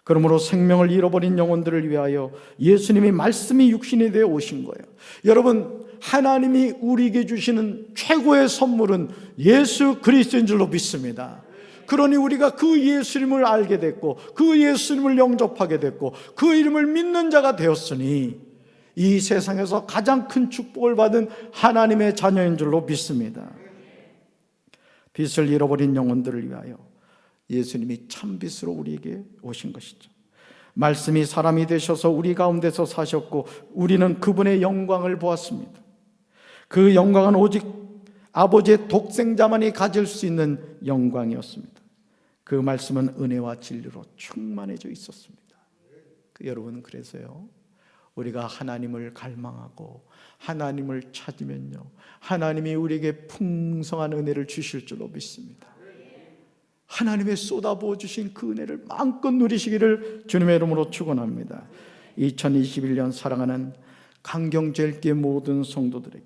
그러므로 생명을 잃어버린 영혼들을 위하여 예수님이 말씀이 육신이 되어 오신 거예요. 여러분, 하나님이 우리에게 주시는 최고의 선물은 예수 그리스도인 줄로 믿습니다. 그러니 우리가 그 예수님을 알게 됐고 그 예수님을 영접하게 됐고 그 이름을 믿는 자가 되었으니 이 세상에서 가장 큰 축복을 받은 하나님의 자녀인 줄로 믿습니다. 빛을 잃어버린 영혼들을 위하여 예수님이 참빛으로 우리에게 오신 것이죠. 말씀이 사람이 되셔서 우리 가운데서 사셨고 우리는 그분의 영광을 보았습니다. 그 영광은 오직 아버지의 독생자만이 가질 수 있는 영광이었습니다. 그 말씀은 은혜와 진리로 충만해져 있었습니다. 여러분, 그래서요, 우리가 하나님을 갈망하고 하나님을 찾으면요, 하나님이 우리에게 풍성한 은혜를 주실 줄로 믿습니다. 하나님의 쏟아부어 주신 그 은혜를 마음껏 누리시기를 주님의 이름으로 축원합니다. 2021년 사랑하는 강경제일교회 모든 성도들에게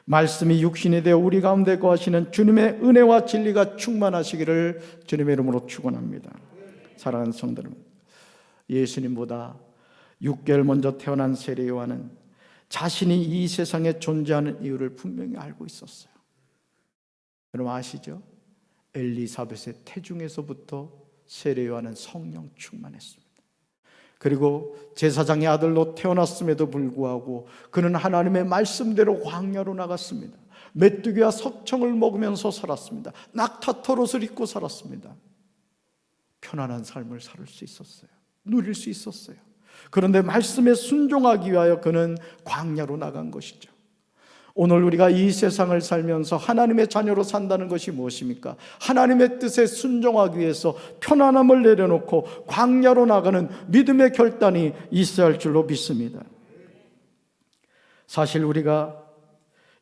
말씀이 육신이 되어 우리 가운데 거하시는 주님의 은혜와 진리가 충만하시기를 주님의 이름으로 축원합니다. 사랑하는 성도 여러분, 예수님보다 6개월 먼저 태어난 세례 요한은 자신이 이 세상에 존재하는 이유를 분명히 알고 있었어요. 여러분 아시죠? 엘리사벳의 태중에서부터 세례 요한은 성령 충만했습니다. 그리고 제사장의 아들로 태어났음에도 불구하고 그는 하나님의 말씀대로 광야로 나갔습니다. 메뚜기와 석청을 먹으면서 살았습니다. 낙타털옷을 입고 살았습니다. 편안한 삶을 살 수 있었어요. 누릴 수 있었어요. 그런데 말씀에 순종하기 위하여 그는 광야로 나간 것이죠. 오늘 우리가 이 세상을 살면서 하나님의 자녀로 산다는 것이 무엇입니까? 하나님의 뜻에 순종하기 위해서 편안함을 내려놓고 광야로 나가는 믿음의 결단이 있어야 할 줄로 믿습니다. 사실 우리가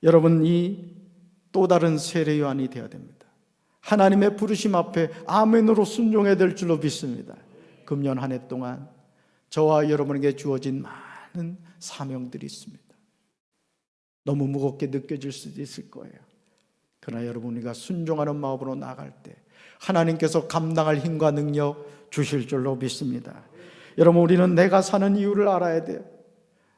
여러분 이 또 다른 세례 요한이 되어야 됩니다. 하나님의 부르심 앞에 아멘으로 순종해야 될 줄로 믿습니다. 금년 한 해 동안 저와 여러분에게 주어진 많은 사명들이 있습니다. 너무 무겁게 느껴질 수도 있을 거예요. 그러나 여러분, 우리가 순종하는 마음으로 나갈 때 하나님께서 감당할 힘과 능력 주실 줄로 믿습니다. 여러분, 우리는 내가 사는 이유를 알아야 돼요.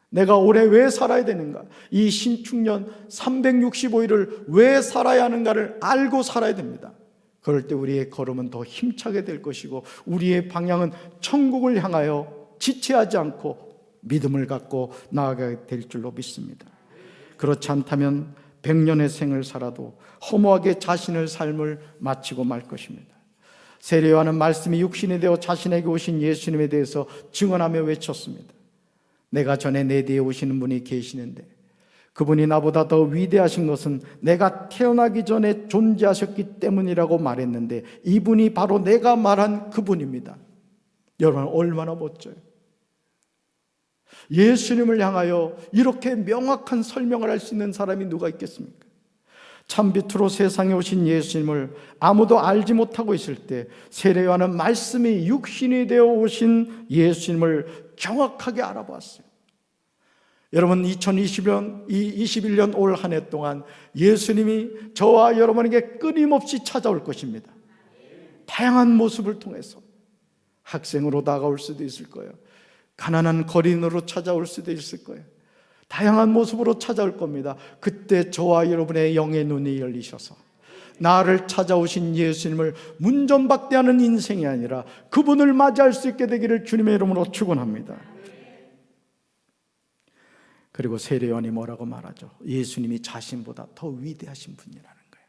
내가 올해 왜 살아야 되는가? 이 신축년 365일을 왜 살아야 하는가를 알고 살아야 됩니다. 그럴 때 우리의 걸음은 더 힘차게 될 것이고 우리의 방향은 천국을 향하여 지체하지 않고 믿음을 갖고 나아가게 될 줄로 믿습니다. 그렇지 않다면 100년의 생을 살아도 허무하게 자신의 삶을 마치고 말 것입니다. 세례 요한은 말씀이 육신이 되어 자신에게 오신 예수님에 대해서 증언하며 외쳤습니다. 내가 전에 내 뒤에 오시는 분이 계시는데 그분이 나보다 더 위대하신 것은 내가 태어나기 전에 존재하셨기 때문이라고 말했는데 이분이 바로 내가 말한 그분입니다. 여러분, 얼마나 멋져요. 예수님을 향하여 이렇게 명확한 설명을 할 수 있는 사람이 누가 있겠습니까? 참빛으로 세상에 오신 예수님을 아무도 알지 못하고 있을 때 세례 요한은 말씀이 육신이 되어 오신 예수님을 정확하게 알아보았어요. 여러분, 2021년 올 한 해 동안 예수님이 저와 여러분에게 끊임없이 찾아올 것입니다. 다양한 모습을 통해서 학생으로 다가올 수도 있을 거예요. 가난한 거린으로 찾아올 수도 있을 거예요. 다양한 모습으로 찾아올 겁니다. 그때 저와 여러분의 영의 눈이 열리셔서 나를 찾아오신 예수님을 문전박대하는 인생이 아니라 그분을 맞이할 수 있게 되기를 주님의 이름으로 축원합니다. 그리고 세례 요한이 뭐라고 말하죠? 예수님이 자신보다 더 위대하신 분이라는 거예요.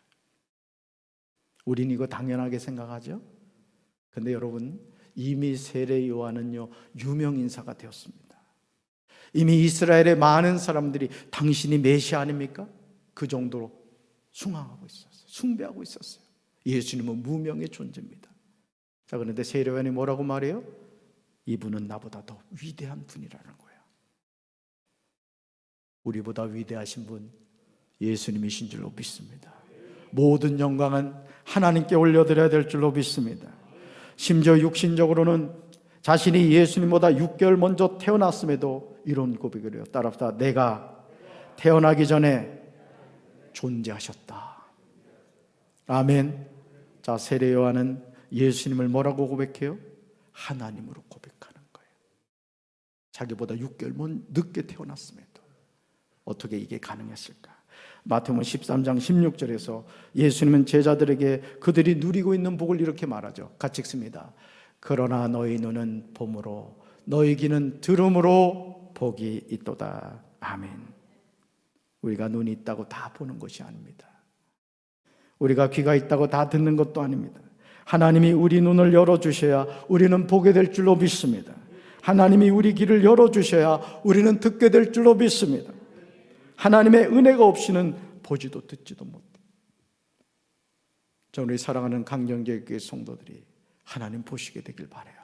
우린 이거 당연하게 생각하죠? 근데 여러분, 이미 세례 요한은요 유명 인사가 되었습니다. 이미 이스라엘의 많은 사람들이 당신이 메시아 아닙니까? 그 정도로 숭앙하고 있었어요. 숭배하고 있었어요. 예수님은 무명의 존재입니다. 자, 그런데 세례 요한이 뭐라고 말해요? 이분은 나보다 더 위대한 분이라는 거예요. 우리보다 위대하신 분 예수님이신 줄로 믿습니다. 모든 영광은 하나님께 올려드려야 될 줄로 믿습니다. 심지어 육신적으로는 자신이 예수님보다 6개월 먼저 태어났음에도 이런 고백을 해요. 따라합시다. 내가 태어나기 전에 존재하셨다. 아멘. 자, 세례 요한은 예수님을 뭐라고 고백해요? 하나님으로 고백하는 거예요. 자기보다 6개월 늦게 태어났음에도 어떻게 이게 가능했을까? 마태복음 13장 16절에서 예수님은 제자들에게 그들이 누리고 있는 복을 이렇게 말하죠. 같이 읽습니다. 그러나 너희 눈은 봄으로 너희 귀는 들음으로 복이 있도다. 아멘. 우리가 눈이 있다고 다 보는 것이 아닙니다. 우리가 귀가 있다고 다 듣는 것도 아닙니다. 하나님이 우리 눈을 열어주셔야 우리는 보게 될 줄로 믿습니다. 하나님이 우리 귀를 열어주셔야 우리는 듣게 될 줄로 믿습니다. 하나님의 은혜가 없이는 보지도 듣지도 못해요. 저는 우리 사랑하는 강경제교회 성도들이 하나님 보시게 되길 바라요.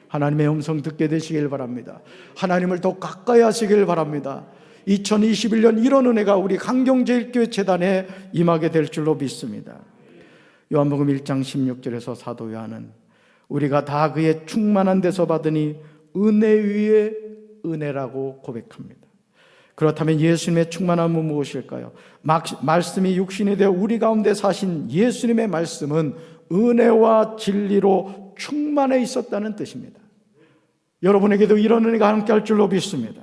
하나님의 음성 듣게 되시길 바랍니다. 하나님을 더 가까이 하시길 바랍니다. 2021년 이런 은혜가 우리 강경제일교회 재단에 임하게 될 줄로 믿습니다. 요한복음 1장 16절에서 사도 요한은 우리가 다 그의 충만한 데서 받으니 은혜 위에 은혜라고 고백합니다. 그렇다면 예수님의 충만함은 무엇일까요? 말씀이 육신이 되어 우리 가운데 사신 예수님의 말씀은 은혜와 진리로 충만해 있었다는 뜻입니다. 여러분에게도 이런 은혜가 함께할 줄로 믿습니다.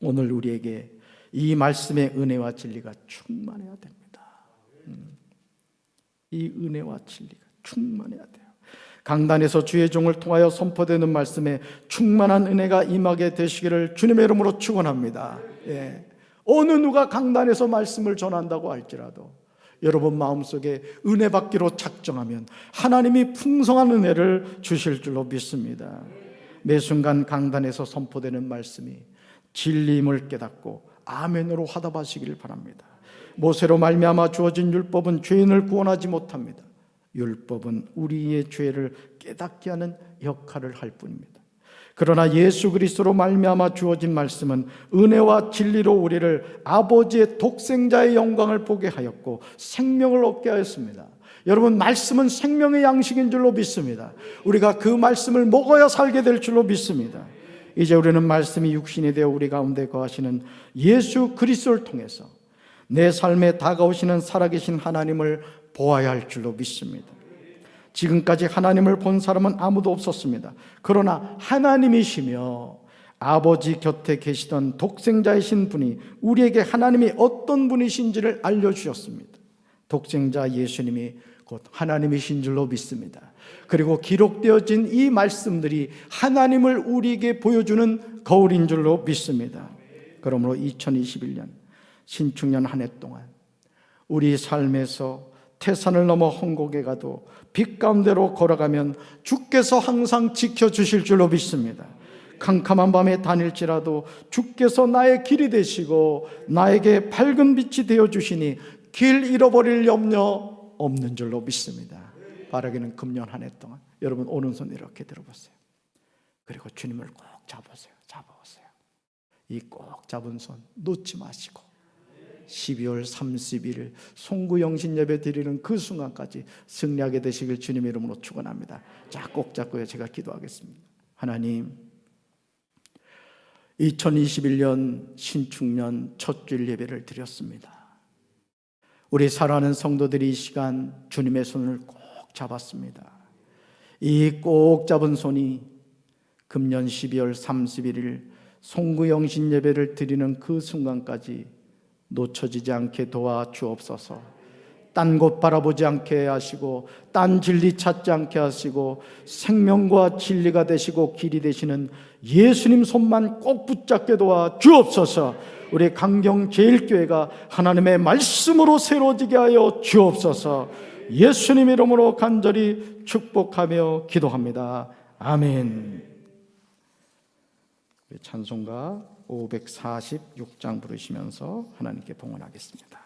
오늘 우리에게 이 말씀의 은혜와 진리가 충만해야 됩니다. 이 은혜와 진리가 충만해야 돼요. 강단에서 주의 종을 통하여 선포되는 말씀에 충만한 은혜가 임하게 되시기를 주님의 이름으로 축원합니다. 예. 어느 누가 강단에서 말씀을 전한다고 할지라도 여러분 마음속에 은혜 받기로 작정하면 하나님이 풍성한 은혜를 주실 줄로 믿습니다. 매 순간 강단에서 선포되는 말씀이 진리임을 깨닫고 아멘으로 화답하시기를 바랍니다. 모세로 말미암아 주어진 율법은 죄인을 구원하지 못합니다. 율법은 우리의 죄를 깨닫게 하는 역할을 할 뿐입니다. 그러나 예수 그리스도로 말미암아 주어진 말씀은 은혜와 진리로 우리를 아버지의 독생자의 영광을 보게 하였고 생명을 얻게 하였습니다. 여러분, 말씀은 생명의 양식인 줄로 믿습니다. 우리가 그 말씀을 먹어야 살게 될 줄로 믿습니다. 이제 우리는 말씀이 육신이 되어 우리 가운데 거하시는 예수 그리스도를 통해서 내 삶에 다가오시는 살아계신 하나님을 보아야 할 줄로 믿습니다. 지금까지 하나님을 본 사람은 아무도 없었습니다. 그러나 하나님이시며 아버지 곁에 계시던 독생자이신 분이 우리에게 하나님이 어떤 분이신지를 알려주셨습니다. 독생자 예수님이 곧 하나님이신 줄로 믿습니다. 그리고 기록되어진 이 말씀들이 하나님을 우리에게 보여주는 거울인 줄로 믿습니다. 그러므로 2021년 신축년 한 해 동안 우리 삶에서 태산을 넘어 헝곡에 가도 빛 가운데로 걸어가면 주께서 항상 지켜주실 줄로 믿습니다. 캄캄한 밤에 다닐지라도 주께서 나의 길이 되시고 나에게 밝은 빛이 되어주시니 길 잃어버릴 염려 없는 줄로 믿습니다. 바라기는 금년 한 해 동안 여러분 오른손 이렇게 들어보세요. 그리고 주님을 꼭 잡으세요. 이 꼭 잡은 손 놓지 마시고 12월 30일 송구영신 예배 드리는 그 순간까지 승리하게 되시길 주님의 이름으로 축원합니다. 자, 꼭 잡고요. 제가 기도하겠습니다. 하나님, 2021년 신축년 첫 주일 예배를 드렸습니다. 우리 사랑하는 성도들이 이 시간 주님의 손을 꼭 잡았습니다. 이 꼭 잡은 손이 금년 12월 31일 송구영신 예배를 드리는 그 순간까지 놓쳐지지 않게 도와주옵소서. 딴 곳 바라보지 않게 하시고 딴 진리 찾지 않게 하시고 생명과 진리가 되시고 길이 되시는 예수님 손만 꼭 붙잡게 도와주옵소서. 우리 강경제일교회가 하나님의 말씀으로 새로워지게 하여 주옵소서. 예수님 이름으로 간절히 축복하며 기도합니다. 아멘. 찬송가 546장 부르시면서 하나님께 봉헌하겠습니다.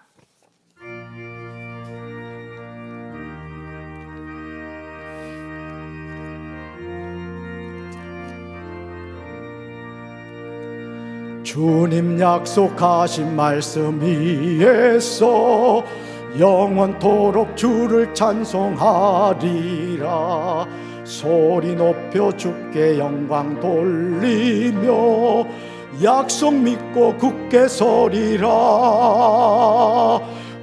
주님 약속하신 말씀 위에서 영원토록 주를 찬송하리라. 소리 높여 주께 영광 돌리며 약속 믿고 굳게 서리라.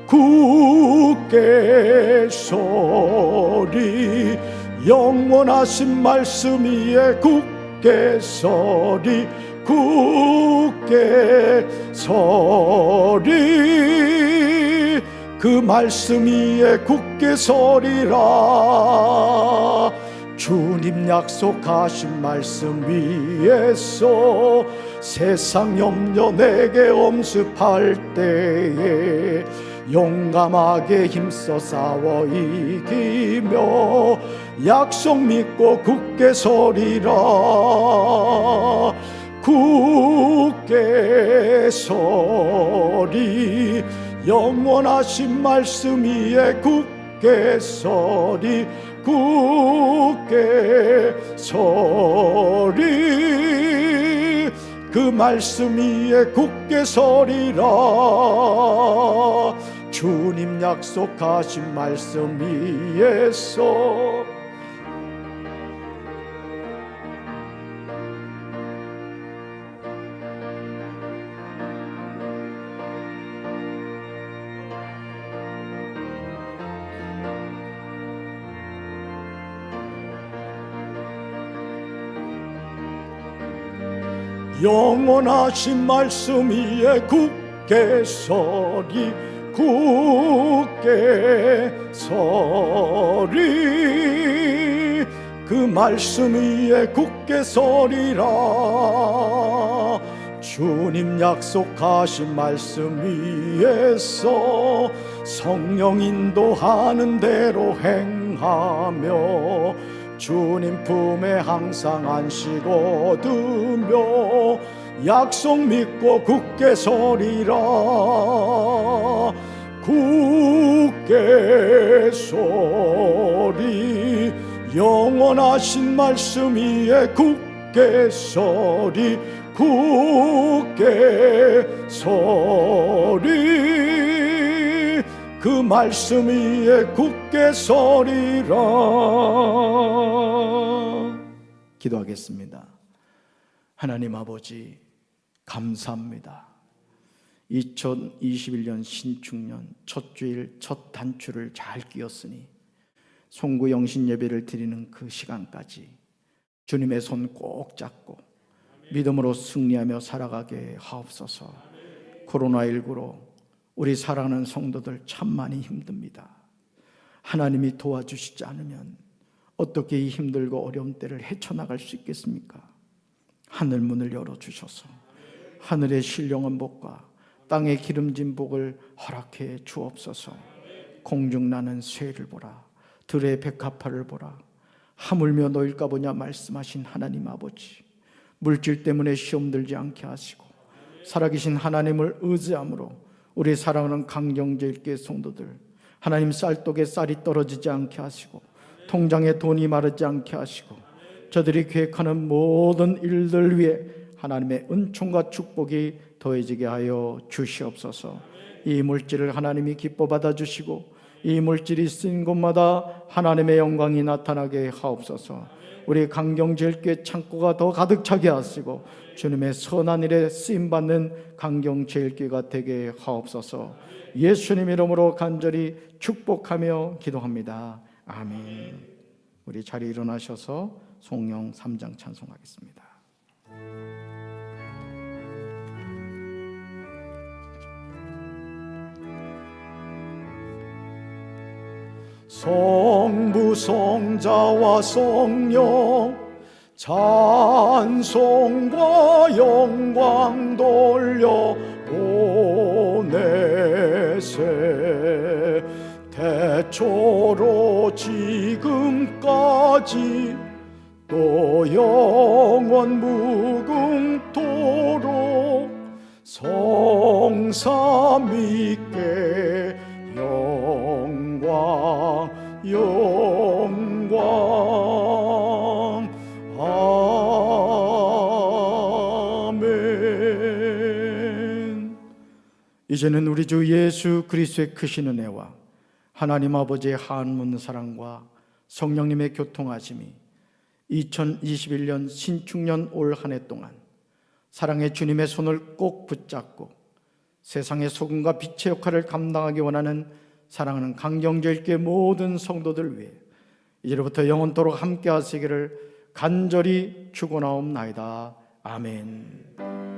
굳게 서리. 영원하신 말씀 위에 굳게 서리. 굳게 서리. 그 말씀 위에 굳게 서리라. 주님 약속하신 말씀 위에서 세상 염려 내게 엄습할 때에 용감하게 힘써 싸워 이기며 약속 믿고 굳게 서리라. 굳게 서리. 영원하신 말씀 위에 굳게 서리. 굳게 서리. 그 말씀 위에 굳게 서리라. 주님 약속하신 말씀 위에서 영원하신 말씀 위에 굳게 서리. 굳게 서리. 그 말씀 위에 굳게 서리라. 주님 약속하신 말씀 위에서 성령 인도하는 대로 행하며 주님 품에 항상 안식 얻으며 약속 믿고 굳게 서리라. 굳게 서리. 영원하신 말씀 위에 굳게 서리. 굳게 서리. 그 말씀 위에 굳게 서리라. 기도하겠습니다. 하나님 아버지 감사합니다. 2021년 신축년 첫 주일 첫 단추를 잘 끼웠으니 송구 영신 예배를 드리는 그 시간까지 주님의 손 꼭 잡고 믿음으로 승리하며 살아가게 하옵소서. 코로나19로 우리 사랑하는 성도들 참 많이 힘듭니다. 하나님이 도와주시지 않으면 어떻게 이 힘들고 어려운 때를 헤쳐나갈 수 있겠습니까? 하늘 문을 열어주셔서 하늘의 신령한 복과 땅에 기름진 복을 허락해 주옵소서. 공중 나는 쇠를 보라, 들의 백합화를 보라. 하물며 놓일까 보냐 말씀하신 하나님 아버지, 물질 때문에 시험 들지 않게 하시고 살아계신 하나님을 의지함으로 우리 사랑하는 강경제일교회 성도들, 하나님 쌀독에 쌀이 떨어지지 않게 하시고 통장에 돈이 마르지 않게 하시고 저들이 계획하는 모든 일들 위에 하나님의 은총과 축복이 더해지게 하여 주시옵소서. 이 물질을 하나님이 기뻐 받아주시고 이 물질이 쓰인 곳마다 하나님의 영광이 나타나게 하옵소서. 우리 강경제일교회 창고가 더 가득 차게 하시고 주님의 선한 일에 쓰임받는 강경제일교회가 되게 하옵소서. 예수님 이름으로 간절히 축복하며 기도합니다. 아멘. 우리 자리 일어나셔서 송영 3장 찬송하겠습니다. 성부 성자와 성령 찬송과 영광 돌려 보내세. 태초로 지금까지 또 영원 무궁토록 성삼위께 영광 아멘. 이제는 우리 주 예수 그리스도의 크신 은혜와 하나님 아버지의 한문 사랑과 성령님의 교통하심이 2021년 신축년 올 한 해 동안 사랑의 주님의 손을 꼭 붙잡고 세상의 소금과 빛의 역할을 감당하기 원하는 사랑하는 강경제일교회 모든 성도들 위해 이제로부터 영원토록 함께 하시기를 간절히 축원하옵나이다. 아멘.